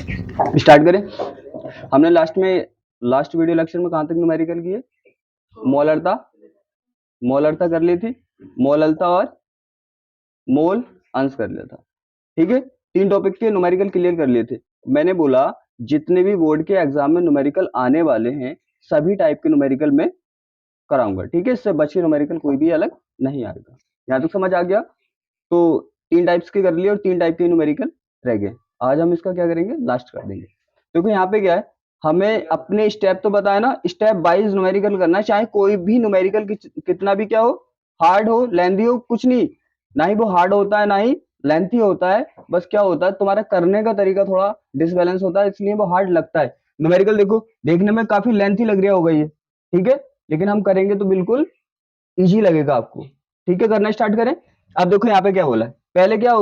Start करें। हमने last video lecture में कहां तक न्यूमेरिकल किए? मोलरता मोलरता कर ली थी, मोललता और मोल अंश कर लिया था। ठीक है, 3 टॉपिक के न्यूमेरिकल क्लियर कर लिए थे। मैंने बोला जितने भी बोर्ड के एग्जाम में न्यूमेरिकल आने वाले हैं सभी टाइप के न्यूमेरिकल में कराऊंगा। ठीक है, इससे बचे न्यूमेरिकल कोई भी अलग नहीं आएगा। यहाँ तक समझ आ गया? तो 3 टाइप्स के कर लिए और 3 टाइप के न्यूमेरिकल रह गए। आज हम इसका क्या करेंगे, लास्ट कर देंगे। क्योंकि यहाँ पे क्या है, हमें अपने स्टेप तो बताया ना, स्टेप वाइज न्यूमेरिकल करना है। चाहे कोई भी न्यूमेरिकल कितना भी क्या हो, हार्ड हो लेंथी हो, कुछ नहीं, ना ही वो हार्ड होता है ना ही लेंथी होता है। बस क्या होता है, तुम्हारा करने का तरीका थोड़ा डिसबैलेंस होता है, इसलिए वो हार्ड लगता है। न्यूमेरिकल देखो देखने में काफी लेंथी लग रहा होगा ये, ठीक है, लेकिन हम करेंगे तो बिल्कुल इजी लगेगा आपको। ठीक है, करना स्टार्ट करें। अब देखो यहाँ पे क्या बोला है, पहले क्या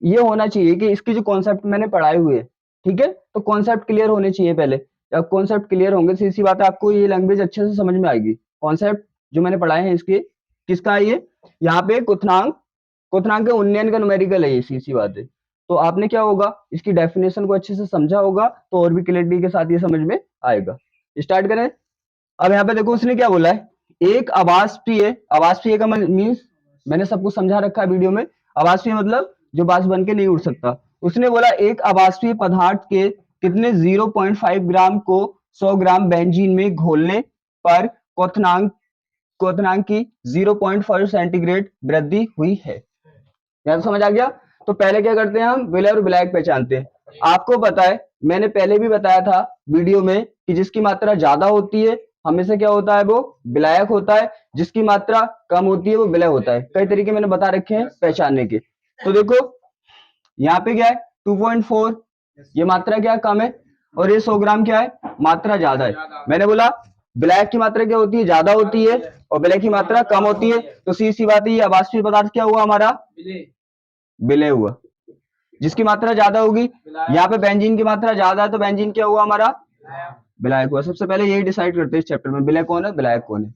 ये होना चाहिए कि इसके जो कॉन्सेप्ट मैंने पढ़ाए हुए हैं, ठीक है, तो कॉन्सेप्ट क्लियर होने चाहिए पहले। जब कॉन्सेप्ट क्लियर होंगे सीधी सी बात है, आपको ये लैंग्वेज अच्छे से समझ में आएगी। कॉन्सेप्ट जो मैंने पढ़ाए हैं इसके, किसका है ये, यहाँ पे क्वथनांक, क्वथनांक के उन्नयन का न्यूमेरिकल है ये, सीधी सी बात है। तो आपने क्या होगा, इसकी डेफिनेशन को अच्छे से समझा होगा तो और भी क्लियरिटी के साथ ये समझ में आएगा। स्टार्ट करें। अब यहाँ पे देखो उसने क्या बोला है, एक आवासप्रिय का मीन्स मैंने सब कुछ समझा रखा है वीडियो में। आवासप्रिय मतलब जो बाष्प बन के नहीं उड़ सकता। उसने बोला एक आवासप्रिय पदार्थ के कितने 0.5 ग्राम को 100 ग्राम बेंजीन में घोलने पर क्वथनांक की 0.5 सेंटीग्रेड वृद्धि हुई है। यहाँ तो समझ आ गया। तो पहले क्या करते हैं, हम विलय और विलायक पहचानते हैं। आपको पता है मैंने पहले भी बताया था वीडियो में कि जिसकी मात्रा ज्यादा होती है हमेशा क्या होता है, वो विलायक होता है, जिसकी मात्रा कम होती है वो विलय होता है। कई तरीके मैंने बता रखे हैं पहचानने के। तो देखो यहाँ पे क्या है 2.4, ये मात्रा क्या कम है, और ये 100 ग्राम क्या है, मात्रा ज्यादा है। मैंने बोला विलायक की मात्रा क्या होती है, ज्यादा होती है, और विलय की मात्रा कम होती है। तो सीधी सी बात है, ये आवासप्रिय पदार्थ क्या हुआ हमारा, विलय हुआ। जिसकी मात्रा ज्यादा होगी, यहाँ पे बेंजीन की मात्रा ज्यादा है तो बेंजीन क्या हुआ हमारा, विलायक हुआ। सबसे पहले यही डिसाइड करते हैं इस चैप्टर में, विलय कौन है विलायक कौन है।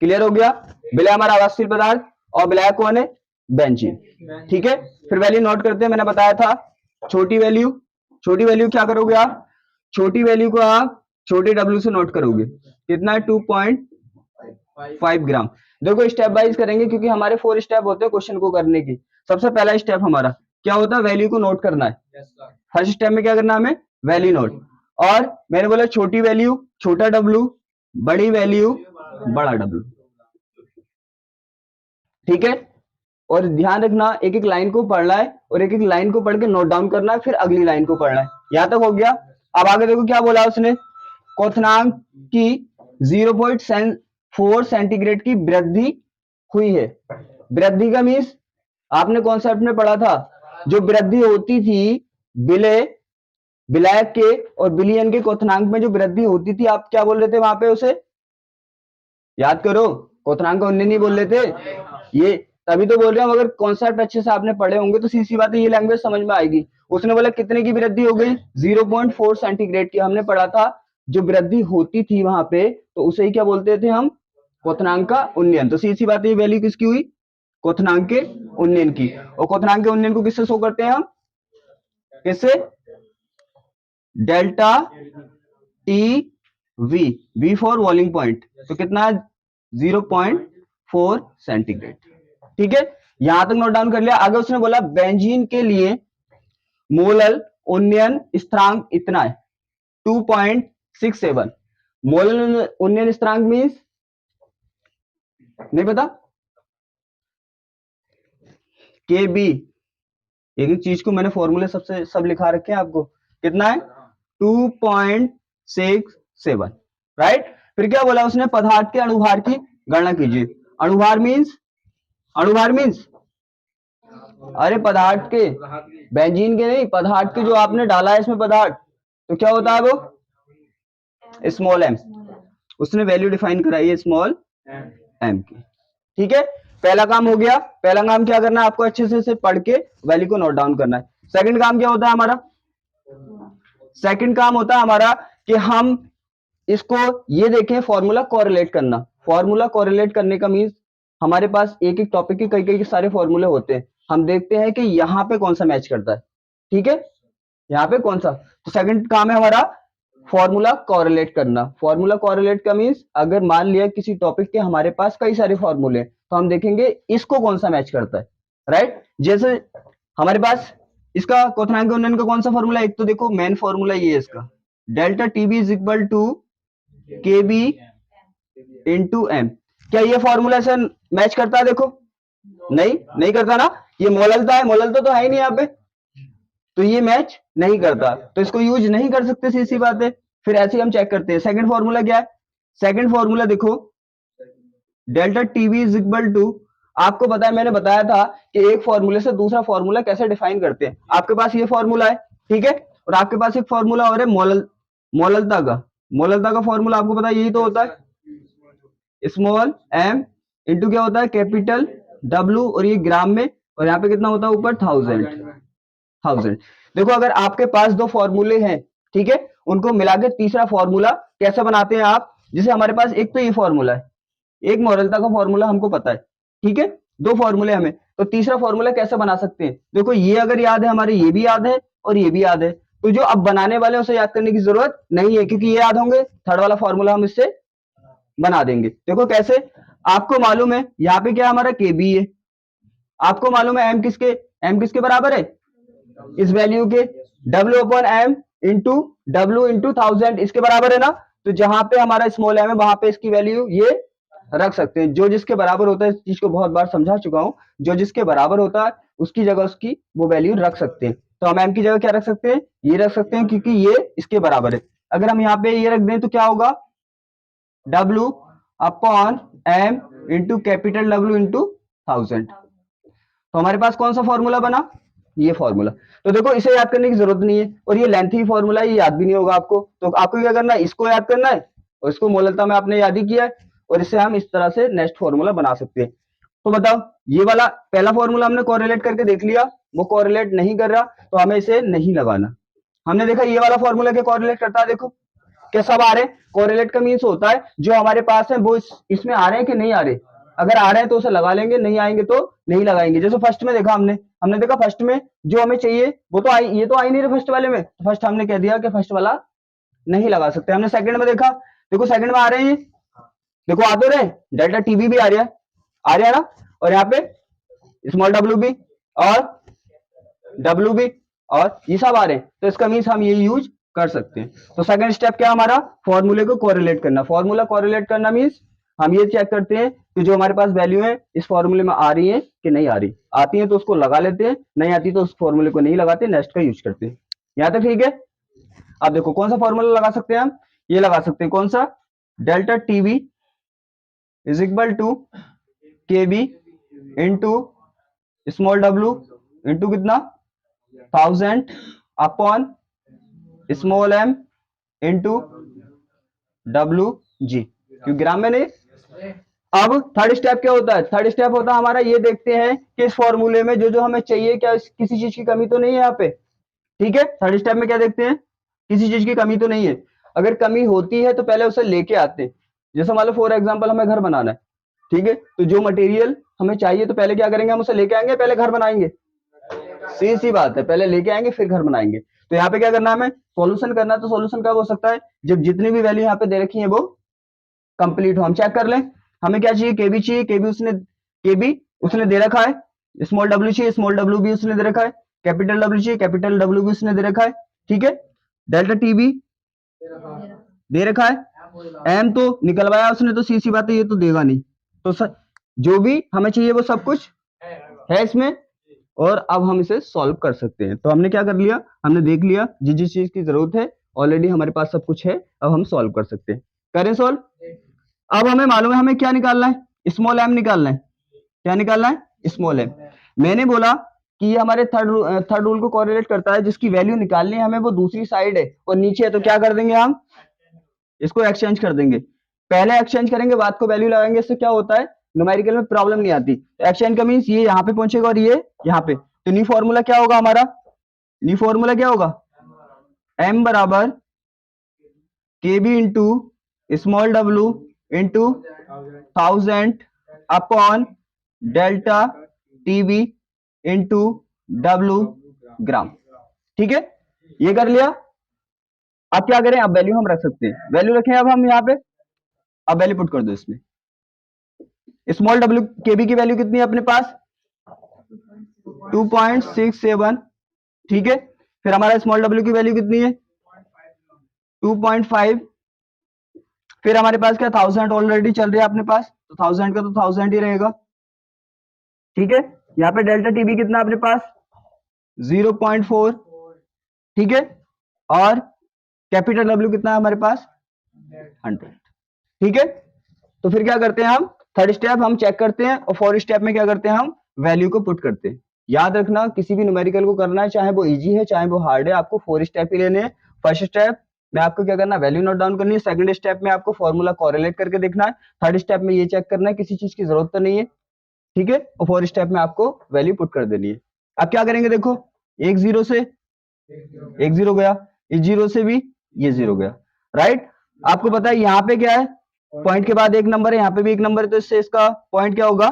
क्लियर हो गया, विलय हमारा आवासशील पदार्थ और विलायक कौन है, बेंजीन। ठीक है, फिर वैल्यू नोट करते हैं। मैंने बताया था छोटी वैल्यू क्या करोगे आप, छोटी वैल्यू को आप छोटे डब्ल्यू से नोट करोगे। कितना है, 2.5 ग्राम। देखो स्टेप वाइज करेंगे क्योंकि हमारे 4 स्टेप होते हैं क्वेश्चन को करने की। सबसे पहला स्टेप हमारा क्या होता है, वैल्यू को नोट करना है। फर्स्ट स्टेप में क्या करना है हमें, वैल्यू नोट। और मैंने बोला छोटी वैल्यू छोटा डब्ल्यू, बड़ी वैल्यू बड़ा डब्ल्यू। ठीक है, और ध्यान रखना एक एक लाइन को पढ़ना है और एक एक लाइन को पढ़ के नोट डाउन करना है, फिर अगली लाइन को पढ़ना है। यहां तक हो गया। अब आगे देखो क्या बोला उसने, क्वथनांक की 0.4 सेंटीग्रेड की वृद्धि हुई है। वृद्धि का मीन्स आपने कॉन्सेप्ट में पढ़ा था, जो वृद्धि होती थी विलय, विलायक के और विलयन के क्वथनांक में जो वृद्धि होती थी, आप क्या बोल रहे थे वहां पे उसे, याद करो, क्वथनांक का उन्नयन नहीं बोल रहे थे ये, तभी तो बोल रहे हैं। अगर कॉन्सेप्ट अच्छे से आपने पढ़े होंगे तो सीधी सी बात है ये लैंग्वेज समझ में आएगी। उसने बोला कितने की वृद्धि हो गई, 0.4 सेंटीग्रेड की। हमने पढ़ा था जो वृद्धि होती थी वहां पे तो उसे ही क्या बोलते थे हम, क्वथनांक का उन्नयन। तो सीधी सी बात है ये वैल्यू किसकी हुई, क्वथनांक के उन्नयन की। और क्वथनांक के उन्नयन को किससे शो करते हैं हम, किससे, delta T V, V for boiling point. तो कितना है, 0.4 सेंटीग्रेड। ठीक है, यहां तक नोट डाउन कर लिया। आगे उसने बोला बेंजीन के लिए मोलल उन्नयन स्थिरांक इतना है, 2.67। मोलल उन्नयन स्थिरांक मींस नहीं पता, के बी। एक एक चीज को मैंने फॉर्मूले सबसे सब लिखा रखे हैं आपको। कितना है, 2.67, राइट। फिर क्या बोला उसने, पदार्थ के अणुभार की गणना कीजिए। अणुभार मींस, अणुभार मींस अरे पदार्थ के, बेंजीन के नहीं, पदार्थ के जो आपने डाला है इसमें पदार्थ, तो क्या होता है वो, स्मॉल एम। उसने वैल्यू डिफाइन कराई है स्मॉल एम की। ठीक है, पहला काम हो गया। पहला काम क्या करना है आपको, अच्छे से पढ़ के वैल्यू को नोट डाउन करना है। सेकंड काम क्या होता है हमारा, सेकंड काम होता है हमारा कि हम इसको ये देखें, फॉर्मूला कोरिलेट करना। फॉर्मूला कोरिलेट करने का मींस हमारे पास एक एक टॉपिक के कई कई सारे फॉर्मूले होते हैं, हम देखते हैं कि यहां पे कौन सा मैच करता है। ठीक है, यहाँ पे कौन सा, तो सेकंड काम है हमारा फॉर्मूला कॉरिलेट करना। फॉर्मूला कॉरिलेट का मीन्स अगर मान लिया किसी टॉपिक के हमारे पास कई सारे फॉर्मूले हैं तो हम देखेंगे इसको कौन सा मैच करता है, राइट। जैसे हमारे पास इसका क्वथनांक गुणन का कौन सा फॉर्मूला है, एक तो देखो मेन फॉर्मूला ये है इसका, delta TB is equal to K B into M. क्या ये फॉर्मूला से मैच करता है, देखो नहीं, नहीं करता ना, ये मोललता है, मोललता तो है ही नहीं यहाँ पे, तो ये मैच नहीं करता, तो इसको यूज नहीं कर सकते, सी सी बात है। फिर ऐसे ही हम चेक करते हैं सेकंड फॉर्मूला क्या है। सेकंड फॉर्मूला देखो delta TV is equal to, आपको पता है मैंने बताया था कि एक फॉर्मूले से दूसरा फॉर्मूला कैसे डिफाइन करते हैं। आपके पास ये फॉर्मूला है, ठीक है, और आपके पास एक फॉर्मूला और है मोललता का। मोललता का फॉर्मूला आपको पता है यही तो होता है स्मॉल एम इंटू क्या होता है कैपिटल डब्ल्यू, और ये ग्राम में, और यहाँ पे कितना होता है ऊपर 1000। देखो अगर आपके पास दो फॉर्मूले हैं, ठीक है, उनको मिला के तीसरा फॉर्मूला कैसे बनाते हैं आप, जैसे हमारे पास एक तो ये फॉर्मूला है, एक मोरलता का फॉर्मूला हमको पता है, ठीक है, दो फॉर्मूले हमें, तो तीसरा फॉर्मूला कैसे बना सकते हैं। देखो ये अगर याद है हमारे, ये भी याद है और ये भी याद है, तो जो अब बनाने वाले हैं उसे याद करने की जरूरत नहीं है क्योंकि ये याद होंगे, थर्ड वाला फॉर्मूला हम इससे बना देंगे। देखो कैसे, आपको मालूम है यहाँ पे क्या हमारा के बी है, आपको मालूम है एम किसके बराबर है, इस वैल्यू के W upon M into W into 1000 इसके बराबर है ना। तो जहां पे हमारा स्मॉल एम है वहां पे इसकी वैल्यू ये रख सकते हैं, जो जिसके बराबर होता है, इस चीज को बहुत बार समझा चुका हूं, जो जिसके बराबर होता है उसकी जगह उसकी वो वैल्यू रख सकते हैं। तो हम एम की जगह क्या रख सकते हैं, ये रख सकते हैं क्योंकि ये इसके बराबर है। अगर हम यहाँ पे ये रख दें तो क्या होगा, W upon M into capital W into 1000। तो हमारे पास कौन सा फॉर्मूला बना, ये फॉर्मूला। तो देखो इसे याद करने की जरूरत नहीं है, और ये लेंथी फॉर्मूला है, ये याद भी नहीं होगा आपको, तो आपको क्या करना है, इसको याद करना है, और इसको मोललता में आपने याद ही किया है, और इससे हम इस तरह से नेक्स्ट फॉर्मूला बना सकते हैं। तो बताओ ये वाला पहला फॉर्मूला हमने कोरिलेट करके देख लिया, वो कोरिलेट नहीं कर रहा तो हमें इसे नहीं लगाना। हमने देखा ये वाला फॉर्मूला के कोरिलेट करता है, देखो क्या सब आ रहे हैं। कोरिलेट का मीन्स होता है जो हमारे पास है वो इसमें आ रहे हैं कि नहीं आ रहे, अगर आ रहे हैं तो उसे लगा लेंगे, नहीं आएंगे तो नहीं लगाएंगे। जैसे फर्स्ट में देखा हमने हमने देखा फर्स्ट में जो हमें चाहिए वो तो आई, ये तो आ ही नहीं रहे फर्स्ट वाले में, तो फर्स्ट हमने कह दिया कि फर्स्ट वाला नहीं लगा सकते। हमने सेकंड में देखा, देखो सेकंड में आ रहे हैं, देखो आ तो रहे, डेल्टा टीबी भी आ रहा है ना, और यहाँ पे स्मॉल डब्ल्यू भी और डब्ल्यू भी, और ये सब आ रहे हैं, तो इसका मीन्स हम ये यूज कर सकते हैं। तो सेकंड स्टेप क्या हमारा, फॉर्मूले को कोरिलेट करना। फॉर्मूला कोरिलेट करना मीन्स हम ये चेक करते हैं कि जो हमारे पास वैल्यू है इस फॉर्मूले में आ रही है कि नहीं आ रही, आती है तो उसको लगा लेते हैं, नहीं आती तो उस फॉर्मूले को नहीं लगाते, नेक्स्ट का यूज करते हैं। यहाँ तक ठीक है। अब देखो कौन सा फॉर्मूला लगा सकते हैं हम, ये लगा सकते हैं कौन सा, delta TB is equal to K B into small W into कितना 1000 upon small M into W जी, क्योंकि ग्राम में नहीं। अब थर्ड स्टेप क्या होता है, थर्ड स्टेप होता है हमारा ये देखते हैं कि इस फॉर्मूले में जो जो हमें चाहिए क्या किसी चीज की कमी तो नहीं है यहाँ पे, ठीक है। थर्ड स्टेप में क्या देखते हैं, किसी चीज की कमी तो नहीं है, अगर कमी होती है तो पहले उसे लेके आते हैं। जैसे मान लो फॉर एग्जाम्पल हमें घर बनाना है, ठीक है, तो जो मटेरियल हमें चाहिए तो पहले क्या करेंगे, हम उसे लेके आएंगे, पहले घर बनाएंगे, सी सी बात है, पहले लेके आएंगे फिर घर बनाएंगे। तो यहाँ पे क्या करना है, हमें सॉल्यूशन करना है, तो सॉल्यूशन कब हो सकता है, जब जितनी भी वैल्यू यहाँ पे दे रखी है वो कंप्लीट हो। हम चेक कर लें हमें क्या चाहिए, केबी चाहिए, केबी उसने दे रखा है, स्मॉल डब्ल्यू चाहिए, स्मॉल डब्ल्यू भी उसने दे रखा है, कैपिटल डब्ल्यू चाहिए, कैपिटल डब्ल्यू भी उसने दे रखा है, ठीक है। डेल्टा टीबी दे रखा है, एम तो निकलवाया उसने, तो सी सी बात है ये तो देगा नहीं, तो जो भी हमें चाहिए वो सब कुछ है इसमें, और अब हम इसे सॉल्व कर सकते हैं। तो हमने क्या कर लिया, हमने देख लिया जिस जिस चीज की जरूरत है ऑलरेडी हमारे पास सब कुछ है, अब हम सॉल्व कर सकते हैं। करें सॉल्व। अब हमें मालूम है हमें क्या निकालना है, स्मॉल एम निकालना है। क्या निकालना है, स्मॉल एम। मैंने बोला कि ये हमारे थर्ड रूल को कोरिलेट करता है, जिसकी वैल्यू निकालनी है हमें वो दूसरी साइड है और नीचे है, तो क्या कर देंगे हम इसको एक्सचेंज कर देंगे। पहले एक्सचेंज करेंगे बाद को वैल्यू लगाएंगे, इससे क्या होता है न्यूमेरिकल में प्रॉब्लम नहीं आती। तो एक्सचेंज का मींस ये यहाँ पे पहुंचेगा और ये यहाँ पे, तो न्यू फॉर्मूला क्या होगा हमारा, न्यू फॉर्मूला क्या होगा, m बराबर K B into small W into 1000 upon delta TB into W gram, ठीक है। ये कर लिया। अब क्या करें, अब वैल्यू हम रख सकते हैं, वैल्यू रखें अब हम यहाँ पे, अब वैल्यू पुट कर दो इसमें। स्मॉल डब्ल्यू केबी की वैल्यू कितनी है अपने पास, 2.67, ठीक है। फिर हमारा स्मॉल डब्ल्यू की वैल्यू कितनी है, 2.5। फिर हमारे पास क्या 1000 ऑलरेडी चल रहा है अपने पास, तो 1000 का तो 1000 ही रहेगा, ठीक है। यहाँ पे डेल्टा टीबी कितना अपने पास 0.4, ठीक है। और कैपिटल डब्ल्यू कितना है हमारे पास 100, ठीक है। तो फिर क्या करते हैं हम, थर्ड स्टेप हम चेक करते हैं और फोर्थ स्टेप में क्या करते हैं हम वैल्यू को पुट करते हैं। याद रखना किसी भी न्यूमेरिकल को करना है, चाहे वो इजी है चाहे वो हार्ड है, आपको 4 स्टेप ही लेने हैं। फर्स्ट स्टेप में आपको क्या करना है, वैल्यू नोट डाउन करनी है। सेकंड स्टेप में आपको फॉर्मूला कोरिलेट करके देखना है। थर्ड स्टेप में ये चेक करना है किसी चीज की जरूरत तो नहीं है, ठीक है। और फोर्थ स्टेप में आपको वैल्यू पुट कर देनी है। अब क्या करेंगे, देखो एक जीरो से एक जीरो गया, इस जीरो से भी ये जीरो गया, राइट। आपको पता है यहाँ पे क्या है, पॉइंट के बाद एक नंबर है, यहाँ पे भी एक नंबर है, तो इससे इसका पॉइंट क्या होगा,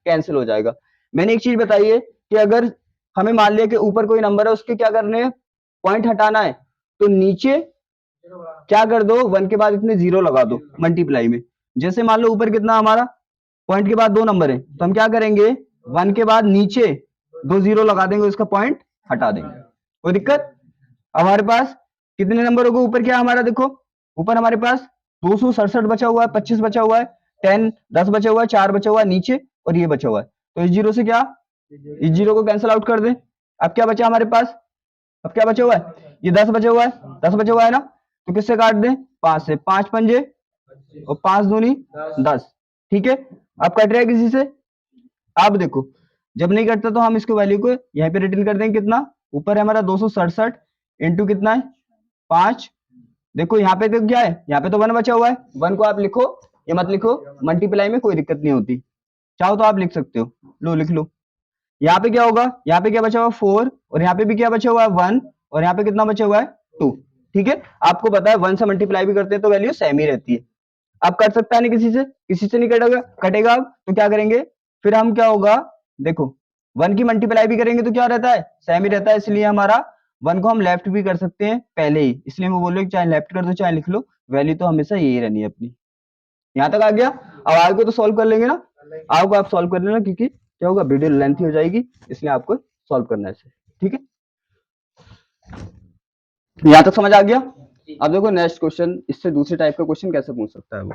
कैंसिल हो जाएगा। मैंने एक चीज बताई है कि अगर हमें मान लिया कि ऊपर कोई नंबर है, उसके क्या करने हैं, पॉइंट हटाना है, तो नीचे क्या कर दो, 1 के बाद इतने जीरो लगा दो मल्टीप्लाई में। जैसे मान लो ऊपर कितना हमारा पॉइंट के बाद 2 नंबर है, तो हम क्या करेंगे 1 के बाद नीचे 2 जीरो लगा देंगे, उसका पॉइंट हटा देंगे, कोई दिक्कत। अब हमारे पास कितने नंबर होगा ऊपर, क्या हमारा देखो ऊपर हमारे पास 267 बचा हुआ है, 25 बचा हुआ है, 10 बचा हुआ है, 4 बचा हुआ है नीचे, और ये बचा हुआ है। तो इस जीरो से क्या, इस जीरो को कैंसिल आउट कर दे। अब क्या बचा हमारे पास, अब क्या बचा हुआ है, ये 10 बचा हुआ है, 10 बचा हुआ है ना, तो किससे काट दें, 5 से, 5 पंजे और 5 दूनी 10, ठीक है। अब कट रहा है किसी से, अब देखो जब नहीं कटता तो हम इसको वैल्यू को यहीं पे रिटर्न कर देंगे। कितना ऊपर है हमारा 267 इंटू कितना है 5, देखो यहाँ पे तो क्या है, यहाँ पे तो 1 बचा हुआ है, 1 को आप लिखो, ये मत लिखो, मल्टीप्लाई में कोई दिक्कत नहीं होती, चाहो तो आप लिख सकते हो, लो लिख लो। यहाँ पे क्या होगा, यहाँ पे क्या बचा हुआ 4, और यहाँ पे भी क्या बचा हुआ है 1, और यहाँ पे कितना बचा हुआ है 2, ठीक है। आपको पता है 1 से मल्टीप्लाई भी करते हैं तो वैल्यू सेम ही रहती है। अब कट सकता है नहीं किसी से नहीं कटेगा, कटेगा अब तो क्या करेंगे, फिर हम क्या होगा, देखो 1 की मल्टीप्लाई भी करेंगे तो क्या रहता है, सेम ही रहता है, इसलिए हमारा 1 को हम लेफ्ट भी कर सकते हैं पहले ही, इसलिए मैं बोल रहा हूँ चाहे लेफ्ट कर दो चाहे लिख लो, वैल्यू तो हमेशा यही रहनी है अपनी। यहाँ तक आ गया। अब आगे को तो सॉल्व कर लेंगे ना, आगे को आप सॉल्व कर लेना, क्योंकि क्या होगा वीडियो लेंथी हो जाएगी, इसलिए आपको सॉल्व करना है इसे, ठीक है। यहाँ तक समझ आ गया। अब देखो नेक्स्ट क्वेश्चन, इससे दूसरे टाइप का क्वेश्चन कैसे पूछ सकता है वो।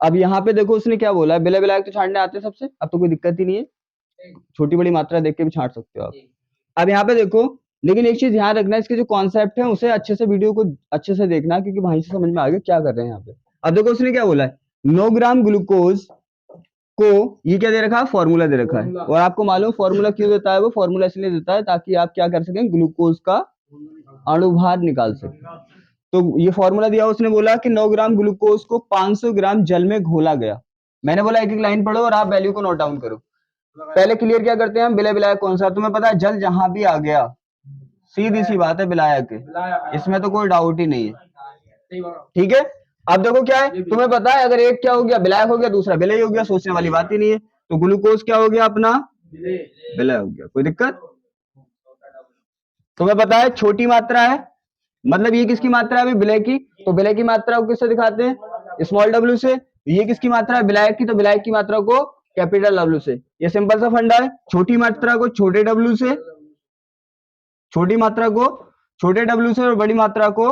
अब यहाँ पे देखो उसने क्या बोला है, बिला बिला तो छांटने आते हैं सबसे, अब तो कोई दिक्कत ही नहीं है, छोटी बड़ी मात्रा देख के भी छांट सकते हो आप। अब यहाँ पे देखो, लेकिन एक चीज ध्यान रखना, इसके जो कॉन्सेप्ट है उसे अच्छे से वीडियो को अच्छे से देखना, क्योंकि वहीं से समझ में आ गया क्या कर रहे हैं यहाँ पे। अब देखो उसने क्या बोला है, 9 ग्राम ग्लूकोज को, ये क्या दे रखा है, फॉर्मूला दे रखा है, और आपको मालूम फॉर्मूला क्यों देता है, वो फॉर्मूला इसलिए देता है ताकि आप क्या कर सकें, ग्लूकोज का अणुभार निकाल सकें। तो ये फॉर्मूला दिया, उसने बोला कि 9 ग्राम ग्लूकोज को 500 ग्राम जल में घोला गया। मैंने बोला एक एक लाइन पढ़ो और आप वैल्यू को नोट डाउन करो। पहले क्लियर क्या करते हैं हम, बिला बिलाया कौन सा, तुम्हें पता है जल जहां भी आ गया, सीधी सी बात है बिलाया के, इसमें तो कोई डाउट ही नहीं है, ठीक है। अब देखो क्या है, तुम्हें पता है अगर एक क्या हो गया विलायक हो गया, दूसरा विलय हो गया, सोचने वाली बात ही नहीं है। तो ग्लूकोज क्या हो गया अपना, विलय हो गया, कोई दिक्कत। तुम्हें पता है छोटी मात्रा है, मतलब ये किसकी मात्रा है अभी, विलय की, तो विलय की मात्रा को किससे दिखाते हैं, स्मॉल डब्ल्यू से। ये किसकी मात्रा है, विलायक की, तो विलायक की मात्रा को कैपिटल डब्ल्यू से। ये सिंपल सा फंडा है, छोटी मात्रा को छोटे डब्ल्यू से, छोटी मात्रा को छोटे डब्ल्यू से, और बड़ी मात्रा को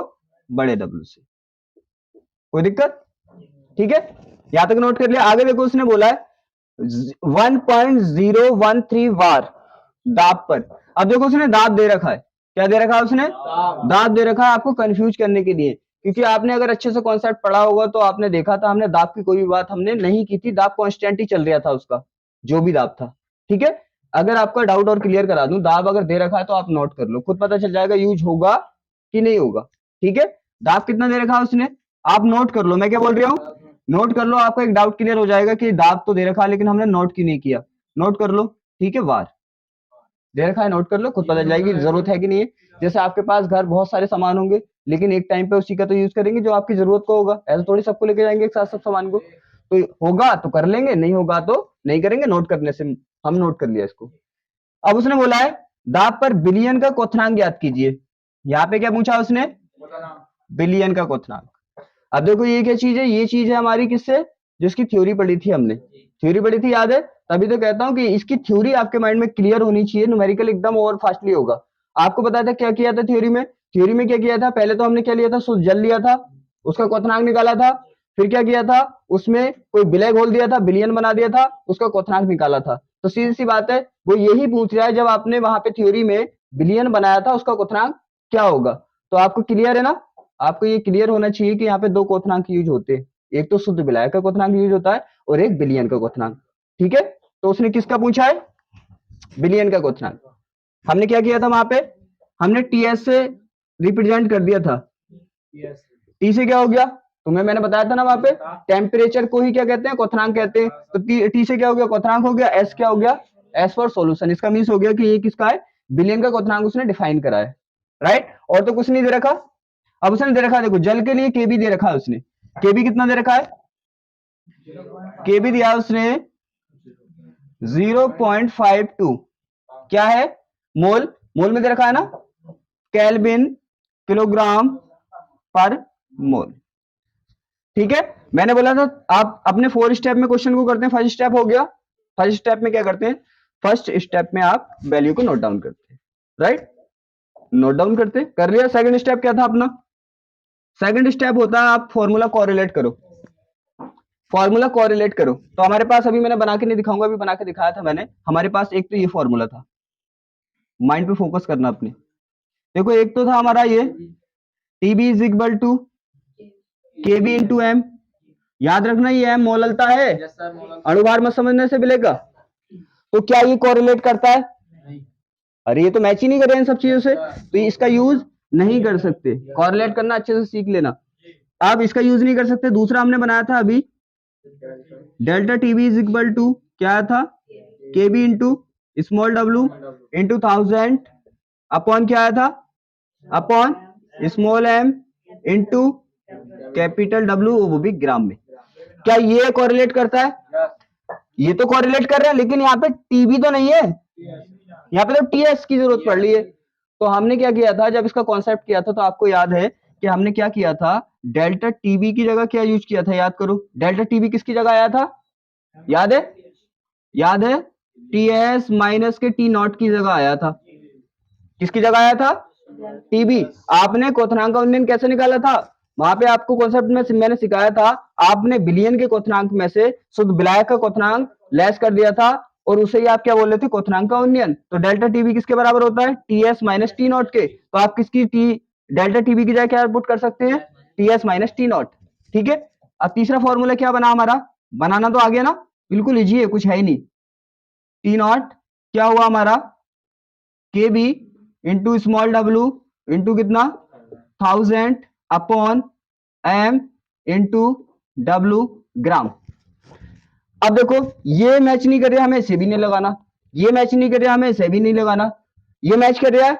बड़े डब्ल्यू से, कोई दिक्कत, ठीक है। यहां तक नोट कर लिया। आगे देखो उसने बोला है 1.013 वार दाब पर। अब देखो उसने दाब दे रखा है, क्या दे रखा है उसने, दाब दे रखा है आपको कंफ्यूज करने के लिए, क्योंकि आपने अगर अच्छे से कॉन्सेप्ट पढ़ा होगा तो आपने देखा था हमने दाब की कोई भी बात हमने नहीं की थी, दाब कांस्टेंट ही चल रहा था उसका, जो भी दाब था, ठीक है। अगर आपका डाउट और क्लियर करा दूं, दाब अगर दे रखा है तो आप नोट कर लो, खुद पता चल जाएगा यूज होगा कि नहीं होगा, ठीक है। दाब कितना दे रखा है उसने, आप नोट कर लो, मैं क्या बोल रहा हूँ, नोट कर लो, आपका एक डाउट क्लियर हो जाएगा कि दाब तो दे रखा है लेकिन हमने नोट क्यों नहीं किया, नोट कर लो, ठीक है। वार दे रखा है, नोट कर लो, खुद पता चल जाएगी जरूरत है कि नहीं है। जैसे आपके पास घर बहुत सारे सामान होंगे, लेकिन एक टाइम पे उसी का तो यूज करेंगे जो आपकी जरूरत को होगा, ऐसा थोड़ी सबको लेके जाएंगे एक साथ सब सामान को, तो होगा तो कर लेंगे, नहीं होगा तो नहीं करेंगे, नोट करने से हम नोट कर लिया इसको। अब उसने बोला है दाब पर बिलियन का क्वथनांक ज्ञात कीजिए। यहाँ पे क्या पूछा उसने, बिलियन का क्वथनांक। अब देखो ये क्या चीज है, ये चीज है हमारी किससे, जिसकी थ्योरी पढ़ी थी हमने, थ्योरी पढ़ी थी याद है, तभी तो कहता हूं कि इसकी थ्योरी आपके माइंड में क्लियर होनी चाहिए, न्यूमेरिकल एकदम और फास्टली होगा। आपको पता था क्या किया था थ्योरी में, थ्योरी में क्या किया था, पहले तो हमने क्या लिया था, शुद्ध जल लिया था, उसका क्वथनांक निकाला था, फिर क्या किया था, उसमें कोई ब्लैक होल दिया था, बिलियन बना दिया था, उसका क्वथनांक निकाला था। तो सीधी सी बात है, वो यही पूछ रहा है जब आपने वहां पे थ्योरी में बिलियन बनाया था, उसका क्वथनांक क्या होगा। तो आपको क्लियर है ना, आपको ये क्लियर होना चाहिए कि यहाँ पे दो क्वथनांक यूज होते हैं, एक तो शुद्ध विलायक का क्वथनांक यूज होता है और एक बिलियन का क्वथनांक। ठीक है, तो उसने किसका पूछा है, बिलियन का क्वथनांक। हमने क्या किया था वहां पे, हमने टीएस से रिप्रेजेंट कर दिया था, टी से क्या हो गया, तुम्हें मैंने बताया था ना वहां पे, टेम्परेचर को ही क्या कहते हैं, क्वथनांक कहते हैं। तो टी से क्या हो गया, क्वथनांक हो गया, एस क्या हो गया, एस फॉर सॉल्यूशन। इसका मीन्स हो गया कि ये किसका है, बिलियन का क्वथनांक उसने डिफाइन करा है, राइट। और तो कुछ नहीं दे रखा। अब उसने दे रखा है, देखो जल के लिए केबी दे रखा है उसने, केबी कितना दे रखा है, केबी दिया है उसने 0.52, क्या है, मोल, मोल में दे रखा है ना, केल्विन किलोग्राम पर मोल। ठीक है, मैंने बोला था आप अपने 4 स्टेप में क्वेश्चन को करते हैं, फर्स्ट स्टेप हो गया, फर्स्ट स्टेप में क्या करते हैं, फर्स्ट स्टेप में आप वैल्यू को नोट डाउन करते हैं, राइट, नोट डाउन करते कर लिया। सेकंड स्टेप क्या था अपना, सेकंड स्टेप होता है आप फॉर्मूला कोरिलेट करो, फॉर्मूला कोरिलेट करो। तो हमारे पास अभी मैंने बना के नहीं दिखाऊंगा, अभी बना के दिखाया था मैंने, हमारे पास एक तो ये फॉर्मूला था, माइंड पे फोकस करना अपने, देखो एक तो था हमारा ये TB is equal to KB into M, याद रखना ये एम मोललता है, अणुभार मत समझने से मिलेगा। तो क्या ये कोरिलेट करता है, अरे ये तो मैच ही नहीं कर रहे हैं इन सब चीजों से, तो इसका यूज नहीं कर सकते, कोरिलेट करना अच्छे से सीख लेना, आप इसका यूज नहीं कर सकते। दूसरा हमने बनाया था अभी delta TB is equal to क्या था, KB into small W into 1000 upon क्या आया था, upon small M into capital W, वो भी ग्राम में। क्या ये कोरिलेट करता है, ये तो कोरिलेट कर रहा है, लेकिन यहाँ पे टीबी तो नहीं है, यहाँ पे तो टीएस की जरूरत पड़ रही है। तो हमने क्या किया था, जब इसका कॉन्सेप्ट किया था तो आपको याद है कि हमने क्या किया था, डेल्टा टीबी की जगह क्या यूज किया था, याद करो, डेल्टा टीबी किसकी जगह आया था, याद है, याद है, TS minus K T not की जगह आया था, किसकी जगह आया था, टीबी। आपने क्वथनांक का उन्नयन कैसे निकाला था, वहां पे आपको कॉन्सेप्ट में मैंने सिखाया था, आपने बिलियन के क्वथनांक में से शुद्ध विलायक का क्वथनांक लेस कर दिया था, और उसे ही आप क्या बोल रहे थे, क्वथनांक का उन्नयन। तो डेल्टा टीबी किसके बराबर होता है, टीएस माइनस टी नॉट के। तो आप किसकी टी डेल्टा टीबी की जगह क्या पुट कर सकते हैं, टीएस माइनस टी नॉट। ठीक है, अब तीसरा फॉर्मूला क्या बना हमारा, बनाना तो आ गया ना, बिल्कुल इजी है, कुछ है ही नहीं। टी नॉट क्या हुआ हमारा, K B into small W into कितना 1000 upon M into W gram. अब देखो ये मैच नहीं कर रहा, हमें इसे भी नहीं लगाना, ये मैच नहीं कर रहा, हमें इसे भी नहीं लगाना, ये मैच कर रहा है,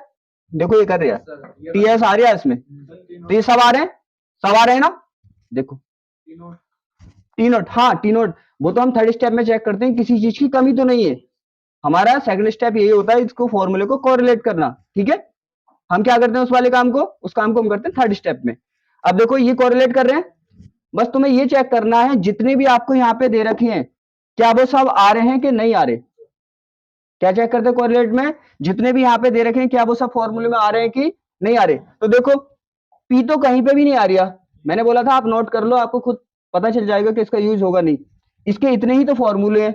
देखो ये कर रहा है, टीएस आ रहा है इसमें, तो ये सब आ रहे हैं, सब आ रहे हैं ना, देखो टी नोट, हाँ टी नोट, वो तो हम थर्ड स्टेप में चेक करते हैं किसी चीज की कमी तो नहीं है। हमारा सेकंड स्टेप यही होता है, इसको फॉर्मूले को कोरिलेट करना। ठीक है, हम क्या करते हैं उस वाले काम को, उस काम को हम करते हैं थर्ड स्टेप में। अब देखो ये कोरिलेट कर रहे हैं, बस तुम्हें ये चेक करना है जितने भी आपको यहाँ पे दे रखे हैं क्या वो सब आ रहे हैं कि नहीं आ रहे। क्या चेक करते हैं कोरिलेट में, जितने भी यहाँ पे दे रखे हैं क्या वो सब फॉर्मूले में आ रहे हैं कि नहीं आ रहे। तो देखो पी तो कहीं पे भी नहीं आ रही, मैंने बोला था आप नोट कर लो, आपको खुद पता चल जाएगा कि इसका यूज होगा नहीं, इसके इतने ही तो फॉर्मूले हैं,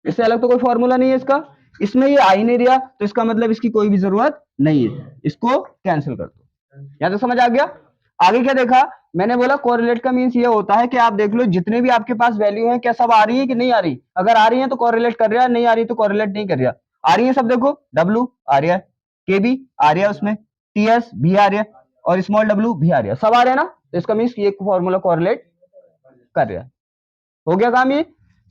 इससे अलग तो कोई फॉर्मूला नहीं है इसका, इसमें ये आ ही नहीं रहा, तो इसका मतलब इसकी कोई भी जरूरत नहीं है, इसको कैंसिल कर दो। यहां तक समझ आ गया। आगे क्या देखा, मैंने बोला कोरिलेट का मीन्स ये होता है कि आप देख लो जितने भी आपके पास वैल्यू है क्या सब आ रही है कि नहीं आ रही, अगर आ रही है तो कोरिलेट कर रहा है, नहीं आ रही तो कोरिलेट नहीं कर रहा। आ रही है सब, देखो डब्ल्यू आ रहा है, के बी आ रहा है, उसमें टीएस भी आ रहा है, और स्मॉल डब्ल्यू भी आ रहा है, सब आ रहे हैं ना, तो इसका मीन्स ये फॉर्मूला कोरिलेट कर रहा है। हो गया काम, ये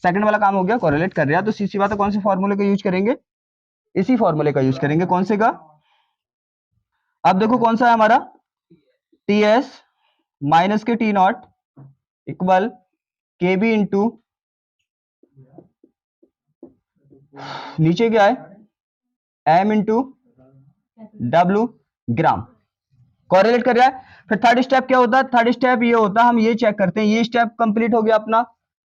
सेकंड वाला काम हो गया, कोरिलेट कर रहा है। तो सीधी बात है, कौन से फॉर्मूले का यूज करेंगे, इसी फॉर्मूले का यूज करेंगे, कौन से का, अब देखो कौन सा है हमारा, T S minus K T not equal के बी इंटू नीचे क्या है एम इंटू डब्ल्यू ग्राम। कोरिलेट कर रहा है। फिर थर्ड स्टेप क्या होता है, थर्ड स्टेप ये होता है हम ये चेक करते हैं, ये स्टेप कंप्लीट हो गया अपना,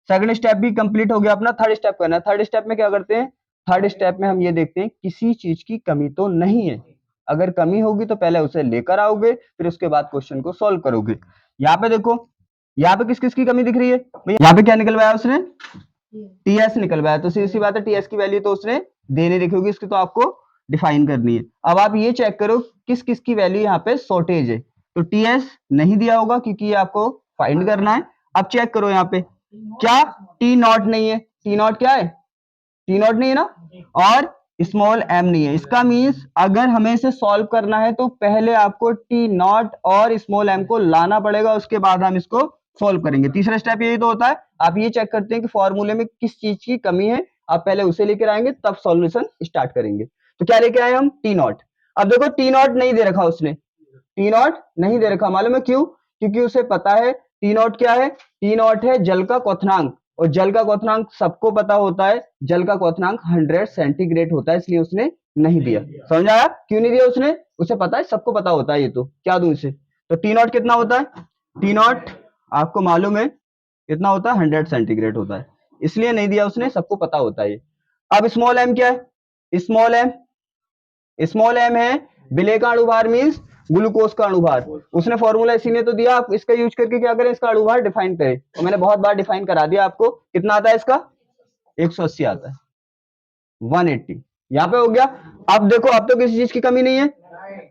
सेकंड स्टेप भी कंप्लीट हो गया अपना, थर्ड स्टेप करना है। थर्ड स्टेप में क्या करते हैं, थर्ड स्टेप में हम ये देखते हैं किसी चीज की कमी तो नहीं है, अगर कमी होगी तो पहले उसे लेकर आओगे, फिर उसके बाद क्वेश्चन को सॉल्व करोगे। यहाँ पे देखो, यहाँ पे किस किस की कमी दिख रही है भैया, यहाँ पे क्या निकलवाया उसने, टीएस निकलवाया, तो सीधी सी बात है टीएस की वैल्यू तो उसने दे नहीं रखी होगी, इसकी तो आपको डिफाइन करनी है। अब आप ये चेक करो किस किस की वैल्यू यहाँ पे शॉर्टेज है, तो टीएस नहीं दिया होगा क्योंकि ये आपको फाइंड करना है। अब चेक करो यहाँ पे क्या टी नॉट नहीं है, टी नॉट क्या है, टी नॉट नहीं है ना, और स्मॉल एम नहीं है। इसका मीन्स अगर हमें इसे सॉल्व करना है तो पहले आपको टी नॉट और स्मॉल एम को लाना पड़ेगा, उसके बाद हम इसको सॉल्व करेंगे। तीसरा स्टेप यही तो होता है, आप ये चेक करते हैं कि फॉर्मूले में किस चीज की कमी है, आप पहले उसे लेकर आएंगे तब सॉल्यूशन स्टार्ट करेंगे। तो क्या लेके आए हम, टी नॉट। अब देखो टी नॉट नहीं दे रखा उसने, टी नॉट नहीं दे रखा, मालूम है क्यों, क्योंकि उसे पता है टी नॉट क्या है, टी नॉट है जल का क्वथनांक, और जल का क्वथनांक सबको पता होता है, जल का क्वथनांक 100 सेंटीग्रेड होता है, इसलिए उसने नहीं दिया। समझ आया क्यों नहीं दिया उसने, उसे पता है, सबको पता होता है, ये तो क्या दूं इसे। तो टी नॉट कितना होता है, टी नॉट आपको मालूम है कितना होता है, 100 सेंटीग्रेड होता है, इसलिए नहीं दिया उसने, सबको पता होता है ये। अब स्मॉल एम क्या है, स्मॉल एम, स्मॉल एम है विलेय का अणुभार, मींस ग्लूकोज का अणुभार, उसने फॉर्मूला इसीलिए तो दिया, आप इसका यूज करके क्या करें, इसका अणुभार डिफाइन करें, तो मैंने बहुत बार डिफाइन करा दिया आपको। कितना आता है इसका, 180 आता है, 180 यहाँ पे हो गया। अब देखो अब तो किसी चीज की कमी नहीं है,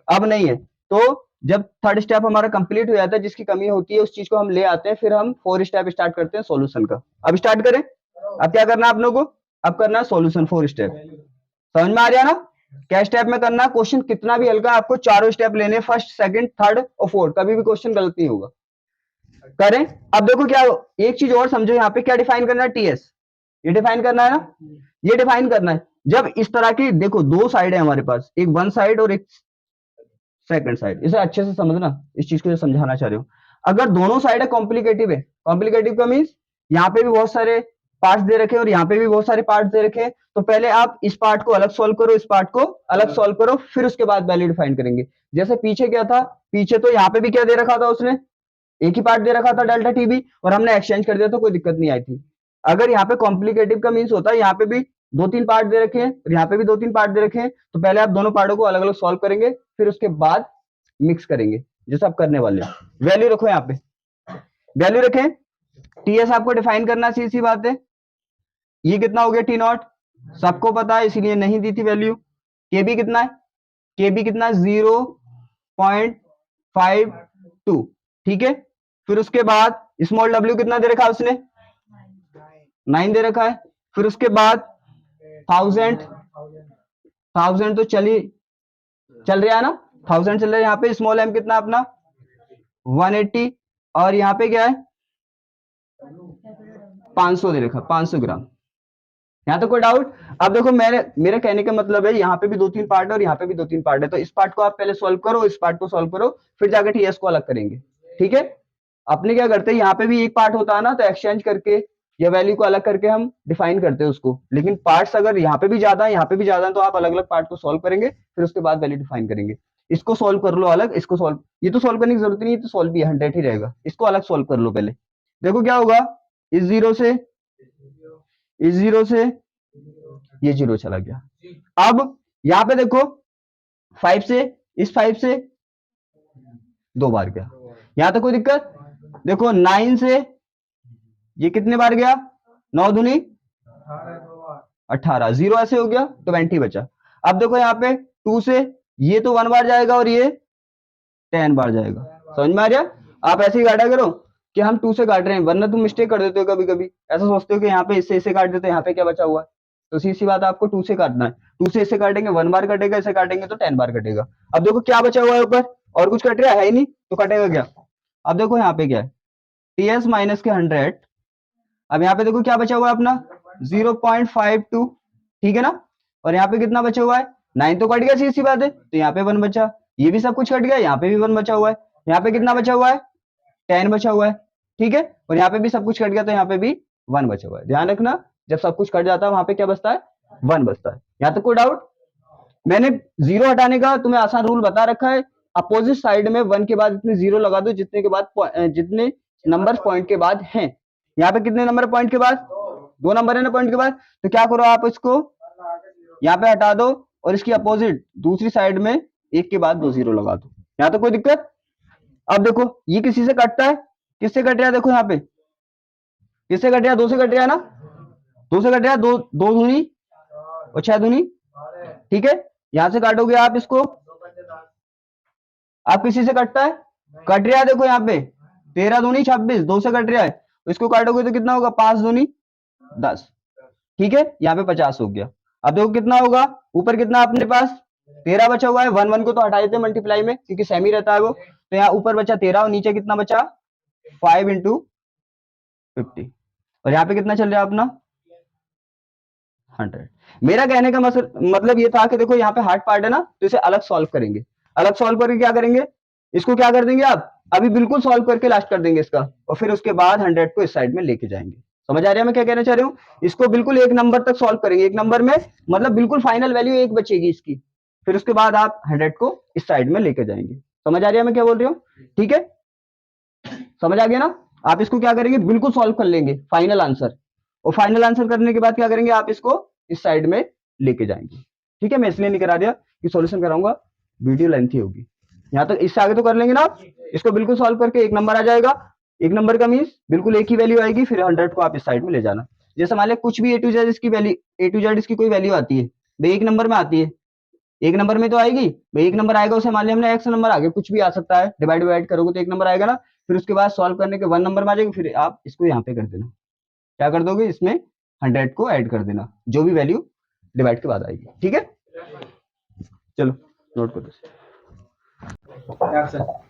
अब नहीं है, तो जब थर्ड स्टेप हमारा कंप्लीट हो जाता है, जिसकी कमी होती है उस चीज को हम ले आते हैं, फिर हम फोर स्टेप स्टार्ट करते हैं सॉल्यूशन का। अब स्टार्ट करें, अब क्या करना है आप लोगों को, अब करना है सॉल्यूशन, फोर स्टेप, समझ में आ रहा ना, क्या स्टेप में करना है, क्वेश्चन कितना भी हल्का, आपको चारों स्टेप लेने, फर्स्ट सेकंड थर्ड और फोर्थ, कभी भी क्वेश्चन गलत नहीं होगा। करें, अब देखो क्या, एक चीज और समझो, यहाँ पे क्या डिफाइन करना है, टीएस, ये डिफाइन करना है ना, ये डिफाइन करना है। जब इस तरह की देखो दो साइड है हमारे पास, एक वन साइड और एक सेकंड साइड, इसे अच्छे से समझना, इस चीज को समझाना चाह रहे हो। अगर दोनों साइड है कॉम्प्लिकेटिव है, कॉम्प्लिकेटिव का मीन्स यहाँ पे भी बहुत सारे पार्ट्स दे रखे हैं और यहाँ पे भी बहुत सारे पार्ट्स दे रखे हैं, तो पहले आप इस पार्ट को अलग सॉल्व करो, इस पार्ट को अलग सॉल्व करो, फिर उसके बाद वैल्यू डिफाइन करेंगे। जैसे पीछे क्या था, पीछे तो यहाँ पे भी क्या दे रखा था उसने, एक ही पार्ट दे रखा था डेल्टा टीबी, और हमने एक्सचेंज कर दिया तो कोई दिक्कत नहीं आई थी। अगर यहाँ पे कॉम्प्लिकेटिव का मीन्स होता है यहाँ पे भी दो तीन पार्ट दे रखे हैं और यहाँ पे भी दो तीन पार्ट दे रखे हैं, तो पहले आप दोनों पार्टों को अलग अलग सॉल्व करेंगे, फिर उसके बाद मिक्स करेंगे, जैसे आप करने वाले हैं। वैल्यू रखो, यहाँ पे वैल्यू रखें, टीएस आपको डिफाइन करना, सी सी बात है। ये कितना हो गया, टी नॉट सबको पता है इसीलिए नहीं दी थी वैल्यू। केबी कितना है, केबी कितना है, 0.52, ठीक है। फिर उसके बाद स्मॉल डब्ल्यू कितना दे रखा है उसने, 9 दे रखा है। फिर उसके बाद 1000, 1000 तो चल रहा है ना, 1000 चल रहा है। यहाँ पे स्मॉल एम कितना अपना 180, और यहाँ पे क्या है 500 दे रखा, 500 ग्राम। यहाँ तो कोई डाउट। अब देखो मेरे कहने का मतलब है यहाँ पे भी दो तीन पार्ट है और यहाँ पे भी दो तीन पार्ट है, तो इस पार्ट को आप पहले सॉल्व करो, इस पार्ट को सॉल्व करो, फिर जाकर टीएस को अलग करेंगे, ठीक है। अपने क्या करते हैं, यहाँ पे भी एक पार्ट होता है ना, तो एक्सचेंज करके या वैल्यू को अलग करके हम डिफाइन करते हैं उसको, लेकिन पार्ट्स अगर यहाँ पे भी ज्यादा है यहाँ पे भी ज्यादा है, तो आप अलग अलग पार्ट को सॉल्व करेंगे, फिर उसके बाद वैल्यू डिफाइन करेंगे। इसको सॉल्व कर लो अलग, इसको सॉल्व, ये तो सॉल्व करने की जरूरत नहीं है, तो सॉल्व भी 100 ही रहेगा, इसको अलग सॉल्व कर लो पहले। देखो क्या होगा, इस जीरो से, इस जीरो से ये जीरो चला गया। अब यहाँ पे देखो 5 से, इस 5 से 2 बार गया, यहाँ तो कोई दिक्कत। देखो 9 से ये कितने बार गया, 9 दूनी 18, जीरो ऐसे हो गया, 20 बचा। अब देखो यहाँ पे 2 से ये तो 1 बार जाएगा और ये 10 बार जाएगा, समझ में आ गया। आप ऐसे ही काटा करो कि हम 2 से काट रहे हैं, वरना तुम मिस्टेक कर देते हो कभी कभी, ऐसा सोचते हो कि यहाँ पे इससे इसे काट देते, यहाँ पे क्या बचा हुआ है, तो सीधी बात आपको 2 से काटना है। 2 से इसे काटेंगे 1 बार कटेगा, इसे काटेंगे तो 10 बार कटेगा। अब देखो क्या बचा हुआ है ऊपर, और कुछ कट रहा है ही नहीं, तो कटेगा क्या। अब देखो यहाँ पे क्या है, टीएस माइनस के 100, अब यहाँ पे देखो क्या बचा हुआ है अपना 0.52, ठीक है ना। और यहाँ पे कितना बचा हुआ है, 9 तो कट गया, सीधी सी बात है, तो यहाँ पे 1 बचा, ये भी सब कुछ कट गया, यहाँ पे भी 1 बचा हुआ है, यहाँ पे कितना बचा हुआ है 10 बचा हुआ है, ठीक है। और यहाँ पे भी सब कुछ कट गया, तो यहाँ पे भी 1 बचा हुआ है। ध्यान रखना, जब सब कुछ कट जाता है वहां पे क्या बचता है, 1 बचता है। यहाँ तक कोई डाउट, मैंने जीरो हटाने का तुम्हें आसान रूल बता रखा है, अपोजिट साइड में 1 के बाद इतने जीरो लगा दो जितने के बाद जितने नंबर पॉइंट के बाद हैं। यहाँ पे कितने नंबर पॉइंट के बाद? 2 नंबर है ना पॉइंट के बाद। तो क्या करो आप इसको यहाँ पे हटा दो और इसकी अपोजिट दूसरी साइड में 1 के बाद 2 जीरो लगा दो। यहाँ तो कोई दिक्कत? अब देखो ये किसी से कटता है, किससे कट रहा है? देखो यहाँ पे किससे कट रहा है? 2 से कट रहा है ना, 2 से कट रहा है। 2 2 दूनी और 6 दूनी, ठीक है। यहां से काटोगे आप इसको, आप किसी से कटता है? कट रहा है। देखो यहाँ पे 13 दूनी 26, 2 से कट रहा है। इसको काटोगे तो कितना होगा? 5 दूनी 10, ठीक है। यहाँ पे 50 हो गया। अब देखो कितना होगा, ऊपर कितना अपने पास 13 बचा हुआ है। 1 1 को तो हटा देते मल्टीप्लाई में क्योंकि सेमी रहता है वो। तो यहाँ ऊपर बचा 13 और नीचे कितना बचा? 5 इंटू 50। और यहाँ पे कितना चल रहा है अपना? 100। मेरा कहने का मतलब ये था कि देखो यहाँ पे हार्ड पार्ट है ना, तो इसे अलग सॉल्व करेंगे। अलग सॉल्व करके क्या करेंगे? इसको क्या कर देंगे आप? अभी बिल्कुल सॉल्व करके लास्ट कर देंगे इसका, और फिर उसके बाद 100 को इस साइड में लेके जाएंगे। समझ आ रहा है मैं क्या कहना चाह रही हूँ? इसको बिल्कुल 1 नंबर तक सॉल्व करेंगे। 1 नंबर में मतलब बिल्कुल फाइनल वैल्यू 1 बचेगी इसकी, फिर उसके बाद आप 100 को इस साइड में लेके जाएंगे। समझ आ रही है मैं क्या बोल रही हूँ? ठीक है, समझ आ गया ना? आप इसको क्या करेंगे? बिल्कुल सॉल्व कर लेंगे फाइनल आंसर, और फाइनल आंसर करने के बाद क्या करेंगे? आप इसको इस साइड में लेके जाएंगे। ठीक है, मैं इसलिए नहीं करा दिया कि सॉल्यूशन कराऊंगा, वीडियो लेंथी होगी। यहाँ तक इससे आगे तो कर लेंगे ना आप? इसको बिल्कुल सॉल्व करके 1 नंबर आ जाएगा। 1 नंबर का मीन्स बिल्कुल एक ही वैल्यू आएगी, फिर 100 को आप इस साइड में ले जाना। जैसे मान लिया कुछ भी ए टू जेड इसकी वैल्यू, ए टू जेड इसकी कोई वैल्यू आती है भाई, 1 नंबर में आती है, 1 नंबर में तो आएगी भाई। 1 नंबर आएगा, उसे मान लिया हमने एक्स नंबर, आगे कुछ भी आ सकता है, डिवाइड करोगे तो 1 नंबर आएगा ना। फिर उसके बाद सॉल्व करने के 1 नंबर में आ जाएगी, फिर आप इसको यहाँ पे कर देना। क्या कर दोगे? इसमें 100 को ऐड कर देना, जो भी वैल्यू डिवाइड के बाद आएगी। ठीक है, चलो नोट करो।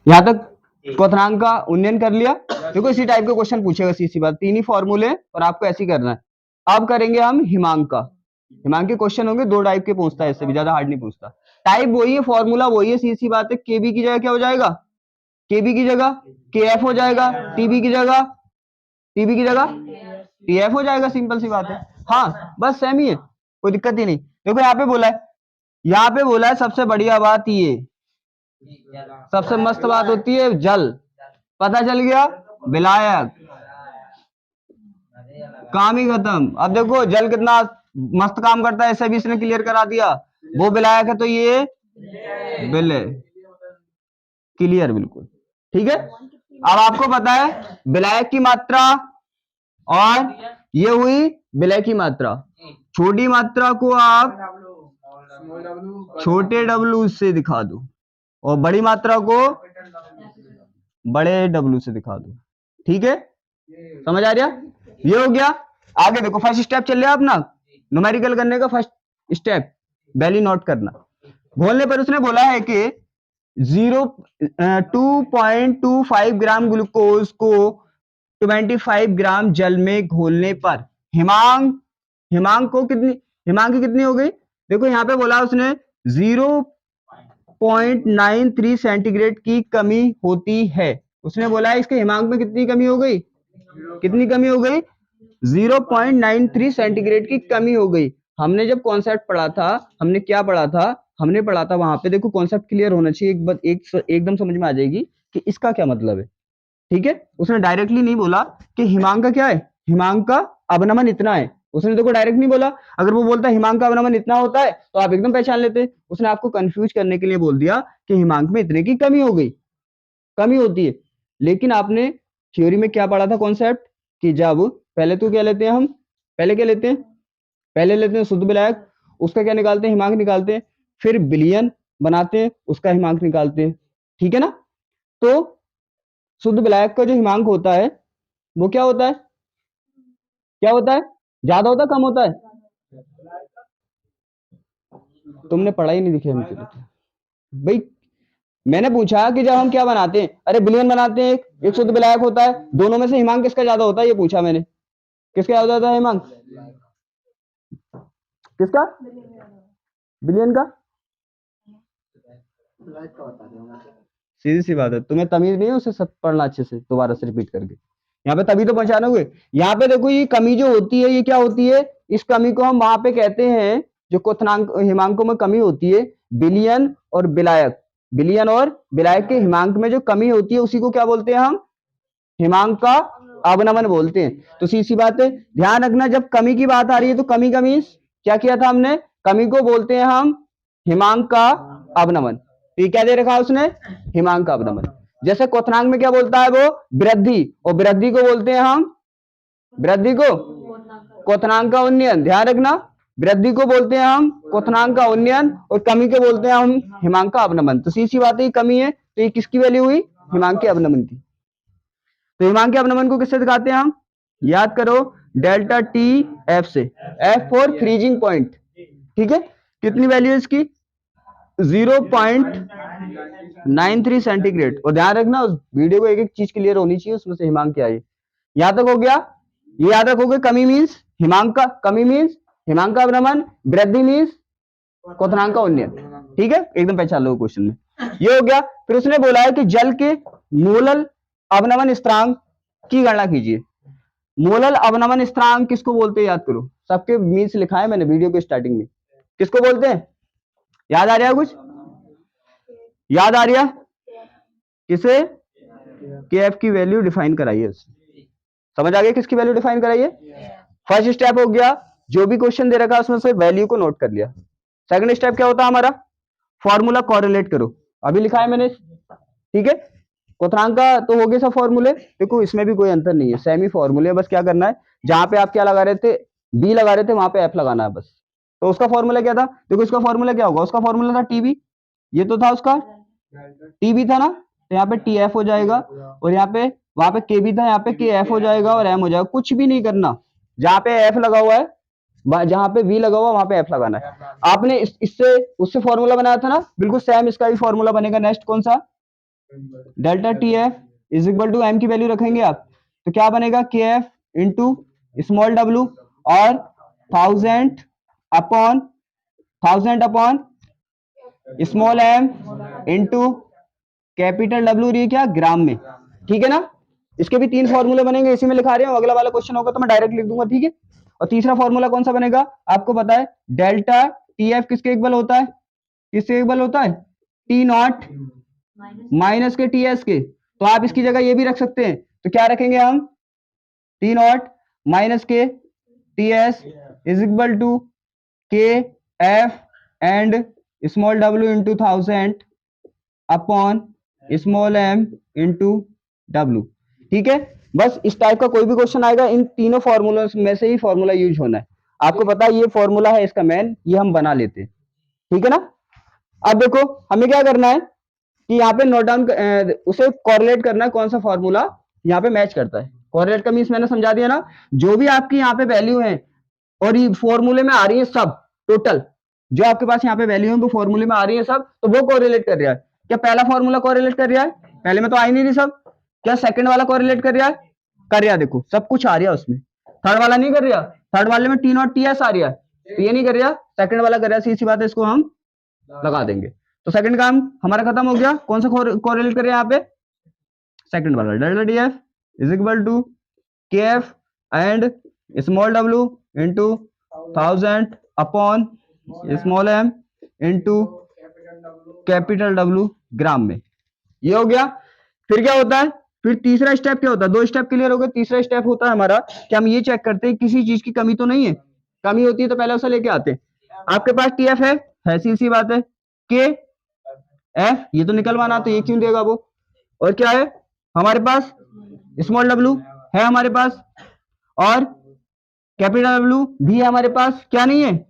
यहाँ तक क्वथनांक का उन्नयन कर लिया। देखो इसी टाइप के क्वेश्चन पूछेगा, सीधी बात, 3 ही फॉर्मूले और आपको ऐसे ही करना है। अब करेंगे हम हिमांक का। हिमांक के क्वेश्चन होंगे 2 टाइप के, पूछता है, इससे भी ज्यादा हार्ड नहीं पूछता। टाइप वही है, फॉर्मूला वही है, सीधी बात है। केबी की जगह क्या हो जाएगा? केबी की जगह केएफ हो जाएगा, टीबी की जगह टीएफ हो जाएगा, सिंपल सी बात है। हाँ बस सेम ही है, कोई दिक्कत ही नहीं। देखो यहाँ पे बोला है, यहाँ पे बोला है सबसे बढ़िया बात ये, सबसे मस्त बात होती है जल। पता चल गया? विलायक, काम ही खत्म। अब देखो जल कितना मस्त काम करता है, ऐसे भी इसने क्लियर करा दिया। वो विलायक है तो ये विलय, क्लियर बिल्कुल। ठीक है, अब आपको पता है विलायक की मात्रा और ये हुई विलय की मात्रा। छोटी मात्रा को आप छोटे डब्लू से दिखा दो और बड़ी मात्रा को बड़े डब्लू से दिखा दो। ठीक है, समझ आ रहा? ये हो गया। आगे देखो, फर्स्ट स्टेप चल रहा है अपना न्यूमेरिकल करने का। फर्स्ट स्टेप वैल्यू नोट करना। घोलने पर उसने बोला है कि 2.25 ग्राम ग्लूकोज को 25 ग्राम जल में घोलने पर हिमांक कितनी हो गई? देखो यहाँ पे बोला उसने 0.93 सेंटीग्रेड की कमी होती है। उसने बोला है इसके हिमांक में कितनी कमी हो गई? कितनी कमी हो गई? 0.93 सेंटीग्रेड की कमी हो गई। हमने जब कॉन्सेप्ट पढ़ा था, हमने क्या पढ़ा था? हमने पढ़ा था वहां पे, देखो कॉन्सेप्ट क्लियर होना चाहिए, एकदम समझ में आ जाएगी कि इसका क्या मतलब है। ठीक है, उसने डायरेक्टली नहीं बोला कि हिमांक का क्या है, हिमांक का अवनमन इतना है। उसने देखो डायरेक्ट नहीं बोला। अगर वो बोलता हिमांक का अवनमन इतना होता है तो आप एकदम पहचान लेते। उसने आपको कंफ्यूज करने के लिए बोल दिया कि हिमांक में इतने की कमी हो गई, कमी होती है। लेकिन आपने थ्योरी में क्या पढ़ा था कॉन्सेप्ट, कि जब पहले तो क्या लेते हैं हम, पहले क्या लेते हैं? पहले लेते हैं शुद्ध विलायक, उसका क्या निकालते हैं? हिमांक निकालते हैं। फिर विलयन बनाते हैं, उसका हिमांक निकालते हैं। ठीक है ना? तो शुद्ध विलायक का जो हिमांक होता है वो क्या होता है? क्या होता है? ज्यादा होता है, कम होता है? तुमने पढ़ा ही नहीं, दिखे मुझे भाई। मैंने पूछा कि जब हम क्या बनाते हैं, अरे विलयन बनाते हैं, एक शुद्ध विलायक होता है, दोनों में से हिमांक किसका ज्यादा होता है, ये पूछा मैंने। किसका ज्यादा होता है हिमांक? किसका? विलयन का। सीधी सी बात है, तुम्हें तमीज नहीं है उसे सब पढ़ना अच्छे से, दोबारा से रिपीट करके। यहाँ पे तभी तो पहचानोगे। यहाँ पे देखो ये कमी जो होती है, ये क्या होती है? इस कमी को हम वहां पे कहते हैं, जो क्वथनांक हिमांकों में कमी होती है, विलयन और विलायक, विलयन और विलायक के हिमांक में जो कमी होती है उसी को क्या बोलते हैं हम? हिमांक का अवनमन बोलते हैं। तो सीधी बात है, ध्यान रखना जब कमी की बात आ रही है तो कमी का मीन्स क्या किया था हमने? कमी को बोलते हैं हम हिमांक का अवनमन। तो ये क्या दे रखा है उसने? हिमांक का अवनमन। जैसे क्वथनांक में क्या बोलता है वो? वृद्धि, और वृद्धि को बोलते हैं हम, वृद्धि को क्वथनांक का उन्नयन। ध्यान रखना, वृद्धि को बोलते हैं हम क्वथनांक का उन्नयन और कमी को बोलते हैं हम हिमांक का अवनमन। तो सीधी बात है, कमी है तो ये किसकी वैल्यू हुई? हिमांक के अवनमन की। तो हिमांक के अवनमन को किससे दिखाते हैं हम? याद करो, डेल्टा टी एफ से। एफ फॉर फ्रीजिंग पॉइंट, ठीक है। कितनी वैल्यू है इसकी? 0.93 सेंटीग्रेड। और ध्यान रखना उस वीडियो को एक एक चीज क्लियर होनी चाहिए, उसमें से हिमांक क्या है। यहां तक हो गया? ये याद रखोगे, कमी मीन्स हिमांक का, कमी मीन्स हिमांक का अवनमन, वृद्धि मीन्स क्वथनांक का उन्नयन, ठीक है। एकदम पहचान लो क्वेश्चन में, ये हो गया। फिर उसने बोला है कि जल के मोलल अवनमन स्थिरांक की गणना कीजिए। मोलल अवनमन स्थिरांक किसको बोलते हैं? याद करो, सबके मीन्स लिखा है मैंने वीडियो के स्टार्टिंग में। किसको बोलते हैं? याद आ रहा है कुछ? याद आ रहा है? किसे? के एफ की वैल्यू डिफाइन कराइए। समझ आ गया किसकी वैल्यू डिफाइन कराइए? फर्स्ट स्टेप हो गया, जो भी क्वेश्चन दे रखा है उसमें से वैल्यू को नोट कर लिया। सेकंड स्टेप क्या होता है हमारा? फॉर्मूला कॉरिलेट करो, अभी लिखा है मैंने, ठीक है। क्वथनांक का तो हो गए सब फॉर्मूले। देखो इसमें भी कोई अंतर नहीं है, सेमी फॉर्मूले। बस क्या करना है, जहां पे आप क्या लगा रहे थे, बी लगा रहे थे, वहां पे एफ लगाना है बस। तो उसका फॉर्मूला क्या था? देखो इसका फॉर्मूला क्या होगा? उसका फॉर्मूला था टीबी, ये तो था उसका टीबी था ना, तो यहाँ पे टी एफ हो जाएगा, और यहाँ पे वहां पे के भी था, यहाँ पे के एफ हो जाएगा और एम हो जाएगा। कुछ भी नहीं करना, जहां पे एफ लगा हुआ है, जहां पे वी लगा हुआ वहां पे एफ लगाना है। आपने इससे उससे फॉर्मूला बनाया था ना, बिल्कुल सेम इसका भी फॉर्मूला बनेगा। नेक्स्ट कौन सा? Delta T F is equal to M की वैल्यू रखेंगे आप, तो क्या बनेगा? के एफ इंटू स्मॉल डब्ल्यू और 1000 upon small M into capital W, रही क्या? ग्राम में, ठीक है ना। इसके भी 3 फॉर्मूले बनेंगे, इसी में लिखा रहे हो। अगला वाला क्वेश्चन होगा तो मैं डायरेक्ट लिख दूंगा, ठीक है। और तीसरा फॉर्मूला कौन सा बनेगा? आपको पता है, डेल्टा टी एफ किसके इक्वल होता है? किसके इक्वल होता है? T naught minus K T S के। तो आप इसकी जगह ये भी रख सकते हैं, तो क्या रखेंगे हम? T naught minus K T S is equal to K F and small W into 1000 upon small M into W, ठीक है। बस इस टाइप का कोई भी क्वेश्चन आएगा, इन तीनों फॉर्मूला में से ही फॉर्मूला यूज होना है। आपको पता है ये फॉर्मूला है इसका मेन, ये हम बना लेते हैं, ठीक है ना। अब देखो हमें क्या करना है कि यहाँ पे नोट डाउन, उसे कॉरिलेट करना है, कौन सा फॉर्मूला यहाँ पे मैच करता है। कॉरिलेट का मीन्स मैंने समझा दिया ना, जो भी आपकी यहाँ पे वैल्यू है और ये फॉर्मूले में आ रही है सब, टोटल जो आपके पास यहाँ पे वैल्यू है वो फॉर्मूले में आ रही है सब, तो वो कोरिलेट कर रहा है। क्या पहला फॉर्मूला कोरिलेट कर रहा है? पहले में तो आ ही नहीं रही सब। क्या सेकंड वाला कोरिलेट कर रहा है? कर रहा है, देखो सब कुछ आ रहा है उसमें। थर्ड वाला नहीं कर रहा, थर्ड वाले में टी नॉट टी एस आ रहा है, तो ये नहीं कर रहा, सेकंड वाला कर रहा है। सीधी बात है, इसको हम लगा देंगे। तो सेकंड काम हमारा खत्म हो गया। कौन सा कोरिलेट कर रहा है यहाँ पे? सेकंड वाला, delta D F is equal to K F and small W into 1000 upon small M into capital W gram में, ये हो गया। फिर क्या होता है? फिर तीसरा स्टेप क्या होता है? 2 स्टेप क्लियर हो गए। तीसरा स्टेप होता है हमारा कि हम ये चेक करते हैं किसी चीज की कमी तो नहीं है। कमी होती है तो पहले उसे लेके आते हैं। आपके पास टी एफ है, सी बात है। के एफ ये तो निकलवाना, तो ये क्यों देगा वो। और क्या है हमारे पास? स्मॉल डब्ल्यू है हमारे पास, और कैपिटल डब्ल्यू भी है हमारे पास। क्या नहीं है?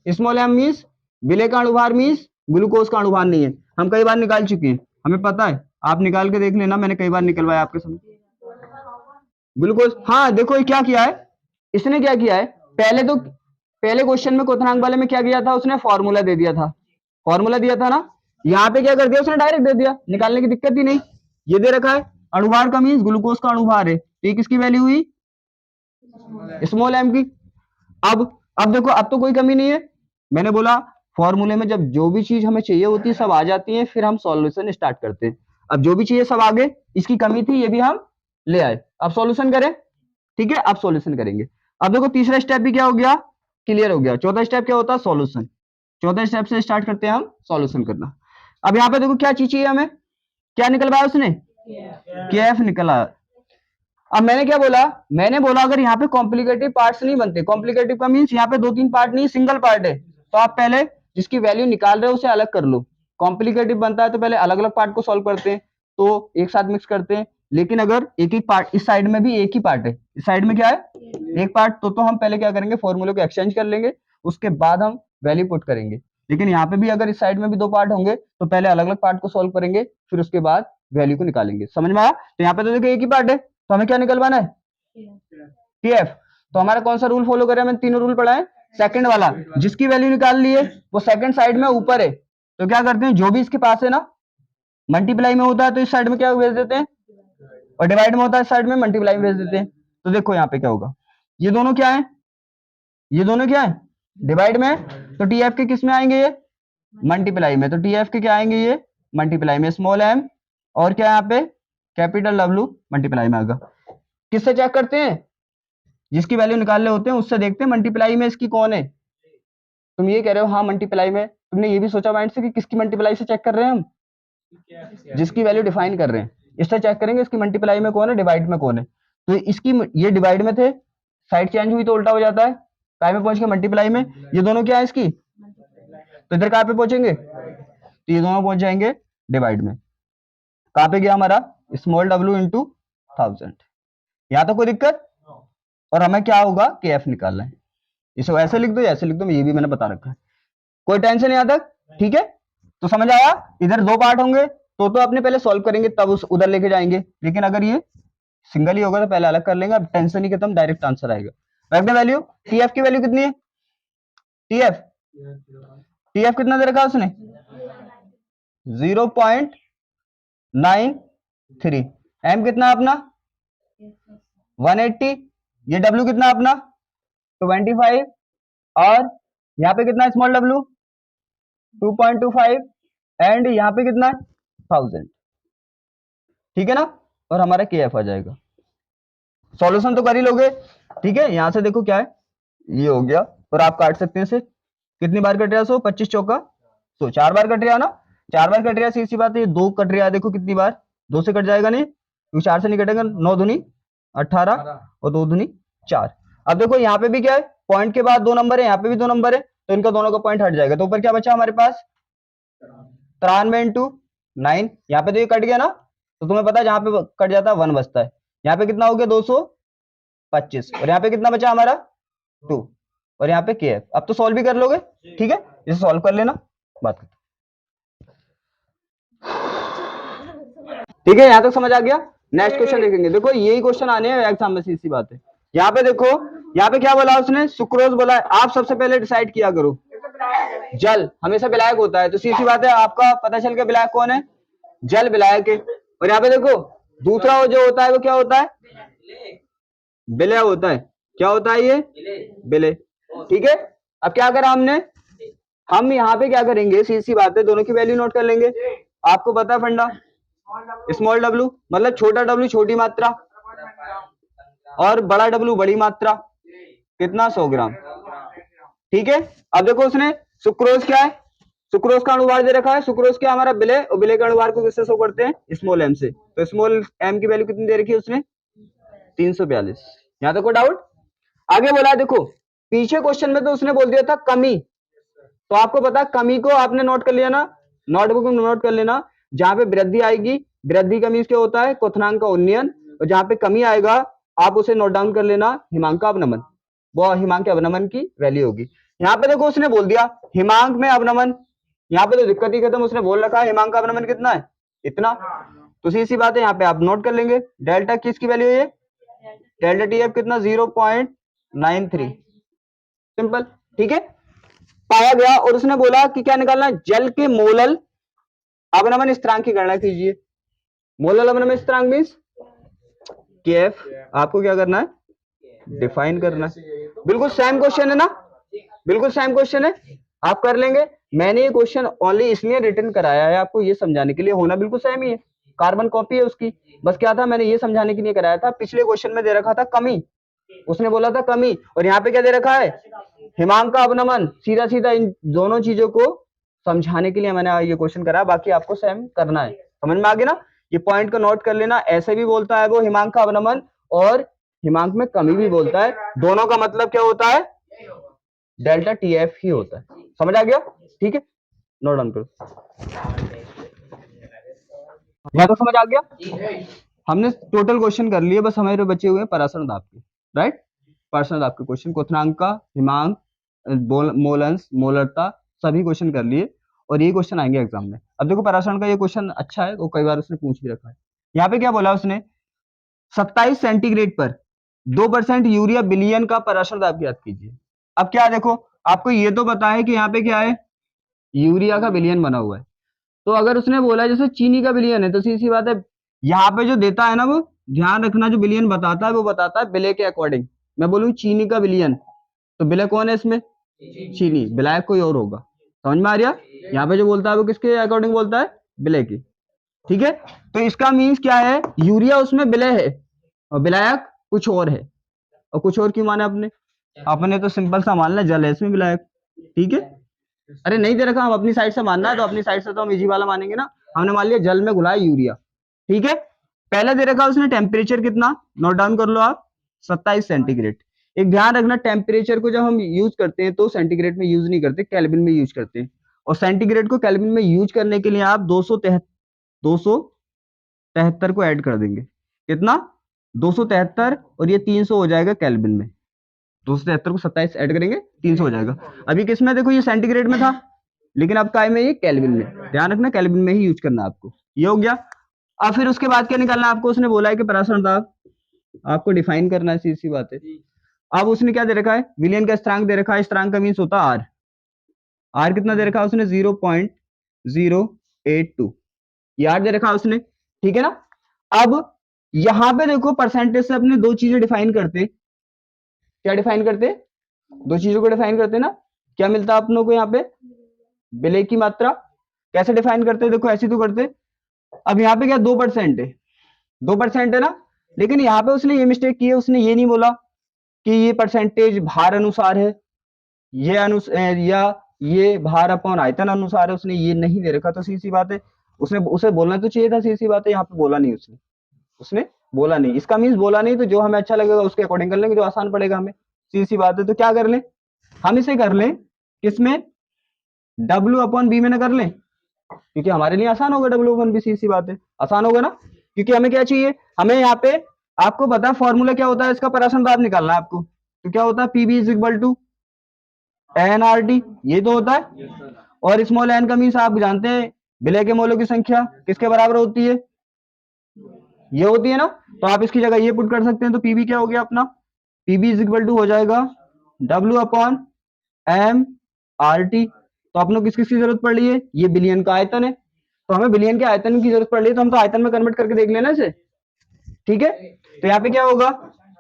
स्मॉल एम मीन्स विलय का अणुभार, मीन्स ग्लूकोज का अणुभार नहीं है। हम कई बार निकाल चुके हैं, हमें पता है। आप निकाल के देख लेना, मैंने कई बार निकलवाया आपके सामने ग्लूकोज। हाँ देखो ये क्या किया है, इसने क्या किया है, पहले क्वेश्चन में क्वथनांक वाले में क्या किया था, उसने फॉर्मूला दे दिया था। फॉर्मूला दिया था ना, यहाँ पे क्या कर दिया उसने? डायरेक्ट दे दिया, निकालने की दिक्कत ही नहीं। ये दे रखा है अणुभार का, मीन्स ग्लूकोज का अणुभार है, तो ये किसकी वैल्यू हुई? स्मॉल एम की। अब देखो, अब तो कोई कमी नहीं है। मैंने बोला फॉर्मूले में जब जो भी चीज हमें चाहिए होती है सब आ जाती है, फिर हम सॉल्यूशन स्टार्ट करते हैं। अब जो भी चाहिए सब आ गए, इसकी कमी थी ये भी हम ले आए। अब सॉल्यूशन करें, ठीक है। अब सॉल्यूशन करेंगे। अब देखो तीसरा स्टेप भी क्या हो गया? क्लियर हो गया। चौथा स्टेप क्या होता है? सॉल्यूशन। चौथा स्टेप से स्टार्ट करते हैं हम सॉल्यूशन करना। अब यहाँ पे देखो क्या चीज चाहिए हमें, क्या निकलवाया उसने, KF निकला। अब मैंने क्या बोला, मैंने बोला अगर यहाँ पे कॉम्प्लिकेटिव पार्ट्स नहीं बनते, कॉम्प्लिकेटिव का मीन्स यहाँ पे 2-3 पार्ट नहीं, सिंगल पार्ट है, तो आप पहले जिसकी वैल्यू निकाल रहे हो उसे अलग कर लो। कॉम्प्लिकेटिव बनता है तो पहले अलग अलग पार्ट को सॉल्व करते हैं, तो एक साथ मिक्स करते हैं। लेकिन अगर एक एक पार्ट, इस साइड में भी एक ही पार्ट है, इस साइड में क्या है, एक पार्ट, तो हम पहले क्या करेंगे, फॉर्मूले को एक्सचेंज कर लेंगे, उसके बाद हम वैल्यू पुट करेंगे। लेकिन यहाँ पे भी अगर इस साइड में भी 2 पार्ट होंगे तो पहले अलग अलग पार्ट को सॉल्व करेंगे, फिर उसके बाद वैल्यू को निकालेंगे। समझ में आया? तो यहाँ पे तो देखो एक ही पार्ट है, तो हमें क्या निकलवाना है, TF। तो हमारा कौन सा रूल फॉलो करें, मैंने तीनों रूल पढ़ा है, सेकंड वाला, जिसकी वैल्यू निकाल ली है वो सेकंड साइड में ऊपर है, तो क्या करते हैं, जो भी इसके पास है ना, मल्टीप्लाई में होता है तो इस साइड में क्या भेज देते हैं, और डिवाइड में होता है इस साइड में मल्टीप्लाई में भेज देते हैं। तो देखो यहाँ पे क्या होगा, ये दोनों क्या है, ये दोनों क्या है, डिवाइड में, तो TF के किस में आएंगे, ये मल्टीप्लाई में, तो TF के क्या आएंगे, ये मल्टीप्लाई में, स्मॉल m, और क्या यहाँ पे कैपिटल W मल्टीप्लाई में आएगा। किससे चेक करते हैं, जिसकी वैल्यू निकालने होते हैं उससे देखते हैं मल्टीप्लाई में इसकी कौन है। तुम ये कह रहे हो हाँ मल्टीप्लाई में, तुमने ये भी सोचा माइंड से कि किसकी मल्टीप्लाई से चेक कर रहे हैं हम, जिसकी वैल्यू डिफाइन कर रहे हैं, इससे चेक करेंगे इसकी मल्टीप्लाई में कौन है, डिवाइड में कौन है। तो इसकी, ये डिवाइड में थे, साइड चेंज हुई तो उल्टा हो जाता है, काय में पहुंच गए, मल्टीप्लाई में। ये दोनों क्या है इसकी, तो इधर कहाँ पे पहुंचेंगे, तो ये दोनों पहुंच जाएंगे डिवाइड में। कहाँ पे गया हमारा, स्मॉल w इंटू 1000। यहाँ तो कोई दिक्कत, और हमें क्या होगा, KF निकालना है। इसे ऐसे लिख दो, ऐसे लिख दो, ये भी मैंने बता रखा है, कोई टेंशन यहाँ तक, ठीक है। तो समझ आया, इधर 2 पार्ट होंगे तो अपने पहले सॉल्व करेंगे तब उस उधर लेके जाएंगे, लेकिन अगर ये सिंगल ही होगा तो पहले अलग कर लेंगे, अब टेंशन ही खत्म, डायरेक्ट आंसर आएगा। रख दे वैल्यू, TF की वैल्यू कितनी है, TF कितना दे रखा उसने, 0.93, M कितना अपना 180, ये W कितना अपना 25, और यहाँ पे कितना स्मॉल w 2.25, एंड यहाँ पे कितना 1000, ठीक है ना, और हमारा KF आ जाएगा। सॉल्यूशन तो कर ही लोगे, ठीक है। यहां से देखो क्या है, ये हो गया, और आप काट सकते हैं इसे, कितनी बार कट रहा, 100, 25 चौका 100, 4 बार कट रहा ना, 4 बार कट रहा, सीधी बात है। 2 कट रहा, देखो कितनी बार, 2 से कट जाएगा नहीं, क्योंकि 4 से नहीं कटेगा, 9 दूनी 18 और 2 दूनी 4। अब देखो यहाँ पे भी क्या है, पॉइंट के बाद 2 नंबर है, यहाँ पे भी 2 नंबर है, तो इनका दोनों का पॉइंट हट जाएगा, तो ऊपर क्या बचा हमारे पास 93 इंटू 9, यहाँ पे तो ये कट गया ना, तो तुम्हें पता है जहां पे कट जाता है 1 बचता है, यहाँ पे कितना हो गया 225, और यहाँ पे कितना बचा हमारा 2, और यहाँ पे KF। अब तो सॉल्व भी कर लोगे, ठीक है, इसे सॉल्व कर लेना, बात करते, ठीक है, यहां तक समझ आ गया। नेक्स्ट क्वेश्चन देखेंगे, देखो यही क्वेश्चन आने हैं एग्जाम में, सीधी बात है। यहाँ पे देखो, यहाँ पे क्या बोला उसने, सुक्रोज बोला है। आप सबसे पहले डिसाइड किया करो, जल हमेशा विलायक होता है, तो सीधी बात है, आपका पता चल गया विलायक कौन है, जल विलायक है। और यहाँ पे देखो दूसरा वो जो होता है वो क्या होता है, विलय होता है, क्या होता है ये, विलय, ठीक है। अब क्या करा हमने, हम यहाँ पे क्या करेंगे, सीधी बात है, दोनों की वैल्यू नोट कर लेंगे। आपको पता है फंडा, स्मॉल w मतलब छोटा w छोटी मात्रा, और बड़ा W बड़ी मात्रा, कितना 100 ग्राम, ठीक है। अब देखो उसने सुक्रोज क्या है, सुक्रोज का अणुभार दे रखा है, सुक्रोज क्या हमारा विलय, और विलय का अणुभार को किससे शो करते हैं, स्मॉल m से, तो स्मॉल m की वैल्यू कितनी दे रखी है उसने 342। यहां तक कोई डाउट, आगे बोला है देखो, पीछे क्वेश्चन में तो उसने बोल दिया था कमी, तो आपको पता है कमी को आपने नोट कर लिया ना, नोटबुक में नोट कर लेना, जहां पे वृद्धि आएगी, वृद्धि का मीन्स क्या होता है, क्वथनांक का उन्नयन, और जहां पे कमी आएगा आप उसे नोट डाउन कर लेना, हिमांक का अवनमन, वो हिमांक के अवनमन की वैल्यू होगी। यहाँ पे देखो उसने बोल दिया हिमांक में अवनमन, यहाँ पे तो दिक्कत ही खत्म, उसने बोल रखा है हिमांक का अवनमन कितना है, इतना, तो सीधी बात है, यहाँ पे आप नोट कर लेंगे। डेल्टा किसकी वैल्यू है, डेल्टा TF कितना 0.93, सिंपल, ठीक है, पाया गया। और उसने बोला कि क्या निकालना है, जल के मोलल अवनमन स्थिरांक की गणना कीजिए। मोलल अवनमन स्थिरांक मींस KF, आपको क्या करना है, डिफाइन करना है। बिल्कुल सेम क्वेश्चन है ना, बिल्कुल सेम क्वेश्चन है, आप कर लेंगे। मैंने ये क्वेश्चन ओनली इसलिए रिटर्न कराया है आपको ये समझाने के लिए, होना बिल्कुल सेम ही है, कार्बन कॉपी है उसकी, बस क्या था मैंने ये समझाने के लिए कराया था। पिछले क्वेश्चन में दे रखा था कमी, उसने बोला था कमी, और यहाँ पे क्या दे रखा है, हिमांक का अवनमन, सीधा सीधा इन दोनों चीजों को समझाने के लिए मैंने ये क्वेश्चन करा, बाकी आपको सेम करना है। समझ में आ गया ना? ये पॉइंट को नोट कर लेना। ऐसे भी बोलता है वो हिमांक का अवनमन, और हिमांक में कमी भी बोलता है। दोनों का मतलब क्या होता है? डेल्टा टीएफ ही होता है। समझ आ गया? ठीक है, नोट डाउन करो। या तो समझ आ गया? हमने टोटल क्वेश्चन कर लिए, बस हमारे बचे हुए पराशर दाब के, राइट? पराशर दाब के क्वेश्चन, क्वथनांक का, हिमांक, मोलंस, मोलरता, सभी क्वेश्चन कर लिए, और ये क्वेश्चन आएंगे एग्जाम में। अब देखो पराशरण का ये क्वेश्चन अच्छा है, वो कई बार उसने पूछ भी रखा है। यहाँ पे क्या बोला उसने? 27 सेंटीग्रेड पर 2% यूरिया बिलियन का पराशर दाब ज्ञात कीजिए। अब क्या देखो, आपको ये तो पता है कि यहाँ पे क्या है, यूरिया का बिलियन बना हुआ है। तो अगर उसने बोला जैसे चीनी का बिलियन है, तो सीधी सी बात है, यहाँ पे जो देता है ना, वो ध्यान रखना, जो बिलियन बताता है वो बताता है विलय के अकॉर्डिंग। मैं बोलूँ चीनी का बिलियन, तो विलय कौन है इसमें? चीनी। विलायक कोई और होगा। समझ में आ रहा? यहाँ पे जो बोलता है वो किसके अकॉर्डिंग बोलता है? विलय की। ठीक है, तो इसका मीन्स क्या है? यूरिया उसमें विलय है और विलायक कुछ और है। और कुछ और क्यों माना आपने? आपने तो सिंपल सा मान लिया, जल है इसमें विलायक। ठीक है, अरे नहीं दे रखा, हम अपनी साइड से मानना है तो अपनी साइड से तो हम इजी वाला मानेंगे ना। हमने मान लिया जल में घुला है यूरिया। ठीक है, पहले दे रखा उसने टेम्परेचर कितना, नोट डाउन कर लो आप, 27 सेंटीग्रेड। एक ध्यान रखना, टेम्परेचर को जब हम यूज करते हैं तो सेंटीग्रेड में यूज नहीं करते, केल्विन में यूज करते हैं। और सेंटीग्रेड को केल्विन में यूज करने के लिए आप 273 को ऐड कर देंगे। कितना? 273, और ये 300 हो जाएगा केल्विन में। 273 को 27 ऐड करेंगे, 300 हो जाएगा। अभी किस में देखो, ये सेंटीग्रेड में था, लेकिन अब काय में? ये केल्विन में। ध्यान रखना, केल्विन में ही यूज करना है आपको। ये हो गया। अब फिर उसके बाद क्या निकालना है आपको? उसने बोला है कि पराशरण दाब आपको डिफाइन करना है, सीधी सी बात है। अब उसने क्या दे रखा है? विलयन का स्थिरांक दे रखा है। स्थिरांक का मीन्स होता है आर। आर कितना दे रखा है उसने? 0.082। ये आर दे रखा है उसने। ठीक है ना? अब यहां पे देखो, परसेंटेज से अपने दो चीजें डिफाइन करते। क्या डिफाइन करते? दो चीजों को डिफाइन करते ना। क्या मिलता है अपनों को यहाँ पे? विलय की मात्रा। कैसे डिफाइन करते? देखो ऐसे तो करते। अब यहाँ पे क्या 2% है, 2% है ना। लेकिन यहाँ पे उसने ये मिस्टेक की है, उसने ये नहीं बोला कि ये परसेंटेज भार अनुसार है, ये या ये भार अपॉन आयतन अनुसार है। उसने ये नहीं दे रखा, तो सीधी सी बात है, उसने उसे बोलना तो चाहिए था। सीधी सी बात है, यहाँ पे बोला नहीं उसने। उसने बोला नहीं, इसका मीन्स बोला नहीं, तो जो हमें अच्छा लगेगा उसके अकॉर्डिंग कर लेंगे, जो आसान पड़ेगा हमें। सीधी सी बात है, तो क्या कर लें हम? इसे कर लें किसमें? W अपॉन बी में ना कर लें, क्योंकि हमारे लिए आसान होगा। W अपॉन बी, सीधी सी बात है, आसान होगा ना। क्योंकि हमें क्या चाहिए? हमें यहाँ पे, आपको पता है फॉर्मूला क्या होता है इसका? पराशरण दाब निकालना है आपको। तो क्या होता है? PB is equal to NRT, ये तो होता है। और स्मॉल एन का मीन्स आप जानते हैं, विलय के मोलों की संख्या किसके बराबर होती है? ये होती है ना। तो आप इसकी जगह ये पुट कर सकते हैं। तो पीबी क्या हो गया अपना? पीबी इज इक्वल टू हो जाएगा W upon M R T. तो अपनों किस किस की जरूरत पड़ रही है? ये बिलियन का आयतन है, तो हमें बिलियन के आयतन की जरूरत पड़ रही है, तो हम तो आयतन में कन्वर्ट करके देख लेना इसे। ठीक है, तो यहाँ पे क्या होगा?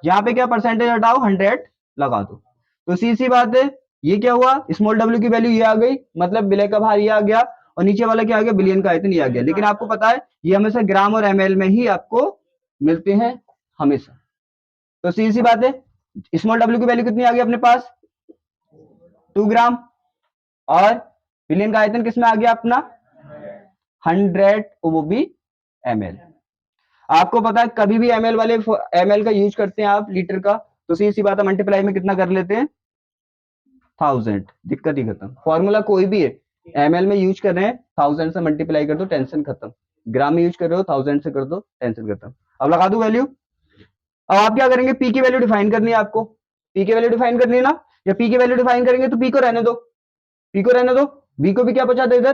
यहाँ पे क्या परसेंटेज हटाओ, 100 लगा दो। तो सी सी बात है, ये क्या हुआ? स्मॉल w की वैल्यू ये आ गई, मतलब विलय का भार ये आ गया, और नीचे वाला क्या आ गया? बिलियन का आयतन ये आ गया। लेकिन आपको पता है ये हमेशा ग्राम और ml में ही आपको मिलते हैं हमेशा। तो सी सी बात है, स्मॉल w की वैल्यू कितनी आ गई अपने पास? 2 ग्राम। और बिलियन का आयतन किसमें आ गया अपना? 100, वो भी ml। आपको पता है कभी भी ml वाले ml का यूज करते हैं आप लीटर का, तो सीधी सी बात है, मल्टीप्लाई में कितना कर लेते हैं? 1000। दिक्कत ही खत्म। फॉर्मूला कोई भी है, ml में यूज कर रहे हैं, 1000 से मल्टीप्लाई कर दो, टेंशन खत्म। ग्राम में यूज कर रहे हो, 1000 से कर दो, टेंशन खत्म। अब लगा दो वैल्यू। अब आप क्या करेंगे? पी की वैल्यू डिफाइन करनी है आपको। पी की वैल्यू डिफाइन करनी है ना। या पी की वैल्यू डिफाइन करेंगे तो पी को रहने दो, पी को रहने दो, बी को भी क्या बचा दो इधर।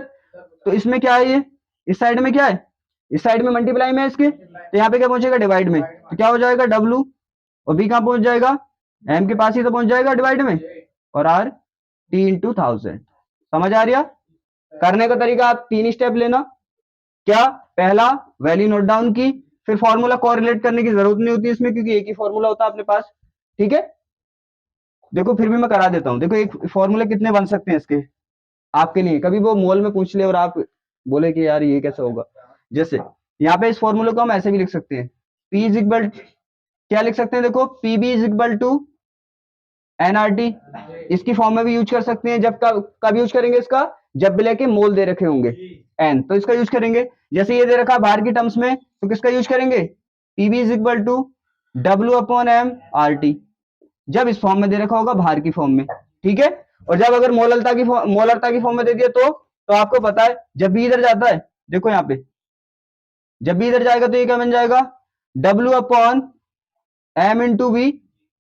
तो इसमें क्या है? ये इस साइड में क्या है? इस साइड में मल्टीप्लाई में इसके, तो यहाँ पे क्या पहुंचेगा? डिवाइड में। तो क्या हो जाएगा? W, और बी कहां पहुंच जाएगा? m के पास ही तो पहुंच जाएगा डिवाइड में, और r t इंटू 1000। समझ आ रहा? करने का तरीका आप 3 स्टेप लेना। क्या? पहला, वैल्यू नोट डाउन की, फिर फॉर्मूला कोरिलेट करने की जरूरत नहीं होती इसमें, क्योंकि एक ही फॉर्मूला होता है अपने पास। ठीक है, देखो फिर भी मैं करा देता हूं। देखो एक फॉर्मूला कितने बन सकते हैं इसके आपके लिए, कभी वो मोल में पूछ ले और आप बोले कि यार ये कैसे होगा। जैसे यहाँ पे इस फॉर्मूले को हम ऐसे भी लिख सकते हैं, P इज इक्वल, क्या लिख सकते हैं? देखो PB is equal to NRT. इसकी फॉर्म में भी यूज कर सकते हैं। जब कब यूज करेंगे इसका? जब विलय के मोल दे रखे होंगे n, तो इसका यूज करेंगे। जैसे ये दे रखा है बाहर की टर्म्स में, तो किसका यूज करेंगे, PV is equal to W upon M R T, जब इस फॉर्म में दे रखा होगा बाहर की फॉर्म में, ठीक है। और जब अगर मोलरता की फॉर्म में दे दिया तो आपको पता है जब भी इधर जाता है, देखो यहाँ पे जब भी इधर जाएगा तो ये क्या बन जाएगा, W upon M into V,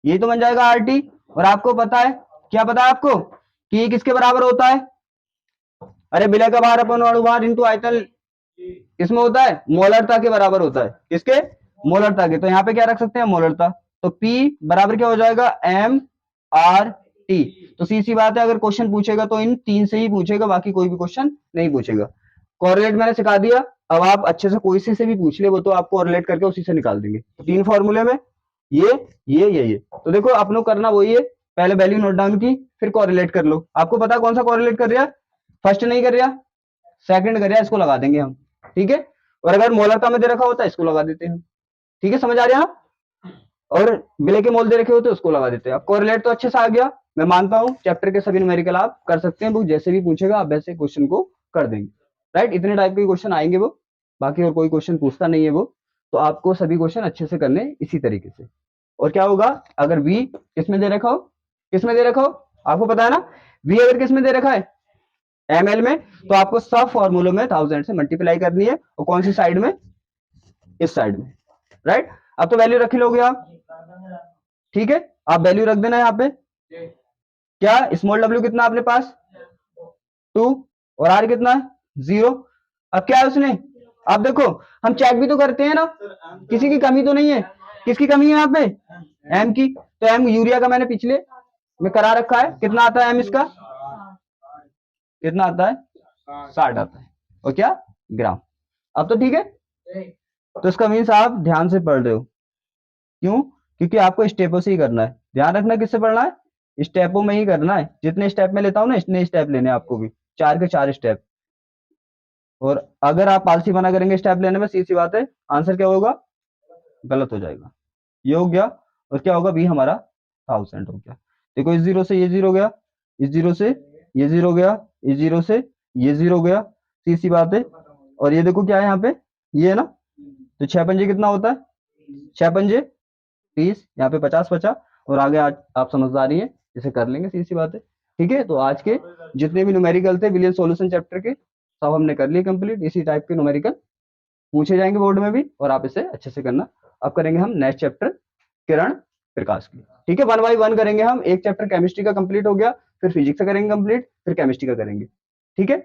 ये तो बन जाएगा आर टी। और आपको पता है, क्या पता है आपको कि ये किसके बराबर होता है, अरे विलय का भार अपन अणुभार इंटू आयतन किसमें होता है, मोलरता के बराबर होता है। किसके, मोलरता के। तो यहाँ पे क्या रख सकते हैं, मोलरता। तो P बराबर क्या हो जाएगा, एम आर टी। तो सी बात है, अगर क्वेश्चन पूछेगा तो इन तीन से ही पूछेगा, बाकी कोई भी क्वेश्चन नहीं पूछेगा। कोरिलेट मैंने सिखा दिया, अब आप अच्छे से कोई से भी पूछ ले, वो तो आपको कोरिलेट करके उसी से निकाल देंगे। तीन फॉर्मूले में ये तो देखो अपनों करना वही है, पहले वैल्यू नोट डाउन की, फिर कोरिलेट कर लो। आपको पता कौन सा कोरिलेट कर रहा है, फर्स्ट नहीं कर रहा, सेकंड कर रहा, इसको लगा देंगे हम, ठीक है। और अगर मोलरता में दे रखा होता है इसको लगा देते हैं, ठीक है, समझ आ रहा है। और विलय के मोल दे रखे होते उसको लगा देते हैं। अब कोरिलेट तो अच्छे से आ गया, मैं मानता हूं चैप्टर के सभी न्यूमेरिकल आप कर सकते हैं, वो जैसे भी पूछेगा आप वैसे क्वेश्चन को कर देंगे, राइट। इतने टाइप के क्वेश्चन आएंगे वो, बाकी और कोई क्वेश्चन पूछता नहीं है वो, तो आपको सभी क्वेश्चन अच्छे से करने इसी तरीके से। और क्या होगा, अगर वी किसमें दे रखा हो, किसमें दे रखा हो, आपको पता है ना, वी अगर किसमें दे रखा है ml में, तो आपको सब फॉर्मूलों में 1000 से मल्टीप्लाई करनी है, और कौन सी साइड में, इस साइड में, राइट। अब तो वैल्यू रख लोगे आप, ठीक है, आप वैल्यू रख देना यहाँ पे। क्या स्मॉल w कितना अपने पास 2, और r कितना है 0। अब क्या है उसने, आप देखो हम चेक भी तो करते हैं ना, किसी की कमी तो नहीं है, किसकी कमी है यहाँ पे, m की। तो m यूरिया का मैंने पिछले में करा रखा है, कितना आता है m इसका, कितना आता है 60 आता है, और क्या ग्राम। अब तो ठीक है, तो इसका मीन्स आप ध्यान से पढ़ रहे हो, क्यों, क्योंकि आपको स्टेपों से ही करना है। ध्यान रखना किससे पढ़ना है, स्टेपों में ही करना है। जितने स्टेप में लेता हूं ना, इतने स्टेप लेने आपको भी, 4 के 4 स्टेप। और अगर आप आलसी बना करेंगे स्टेप लेने में, सीधी बात है आंसर क्या होगा, गलत हो जाएगा। ये हो गया, और क्या होगा, बी हमारा 1000 हो गया। देखो इस जीरो से ये जीरो गया, इस जीरो से ये जीरो गया, इस जीरो से ये जीरो गया, सीधी बात है। और ये देखो क्या है यहाँ पे, ये है ना, तो 6 पंजे कितना होता है, 6 पंजे 30, यहाँ पे 50 बचा। और आगे आज आप समझदारी है, इसे कर लेंगे, सीधी सी बात है, ठीक है। तो आज के जितने भी न्यूमेरिकल थे विलियन सॉल्यूशन चैप्टर के, सब हमने कर लिए कंप्लीट। इसी टाइप के न्यूमेरिकल पूछे जाएंगे बोर्ड में भी, और आप इसे अच्छे से करना। अब करेंगे हम नेक्स्ट चैप्टर किरण प्रकाश की, ठीक है। 1 बाय 1 करेंगे हम। एक चैप्टर केमिस्ट्री का कंप्लीट हो गया, फिर फिजिक्स का करेंगे कंप्लीट, फिर केमिस्ट्री का करेंगे, ठीक है।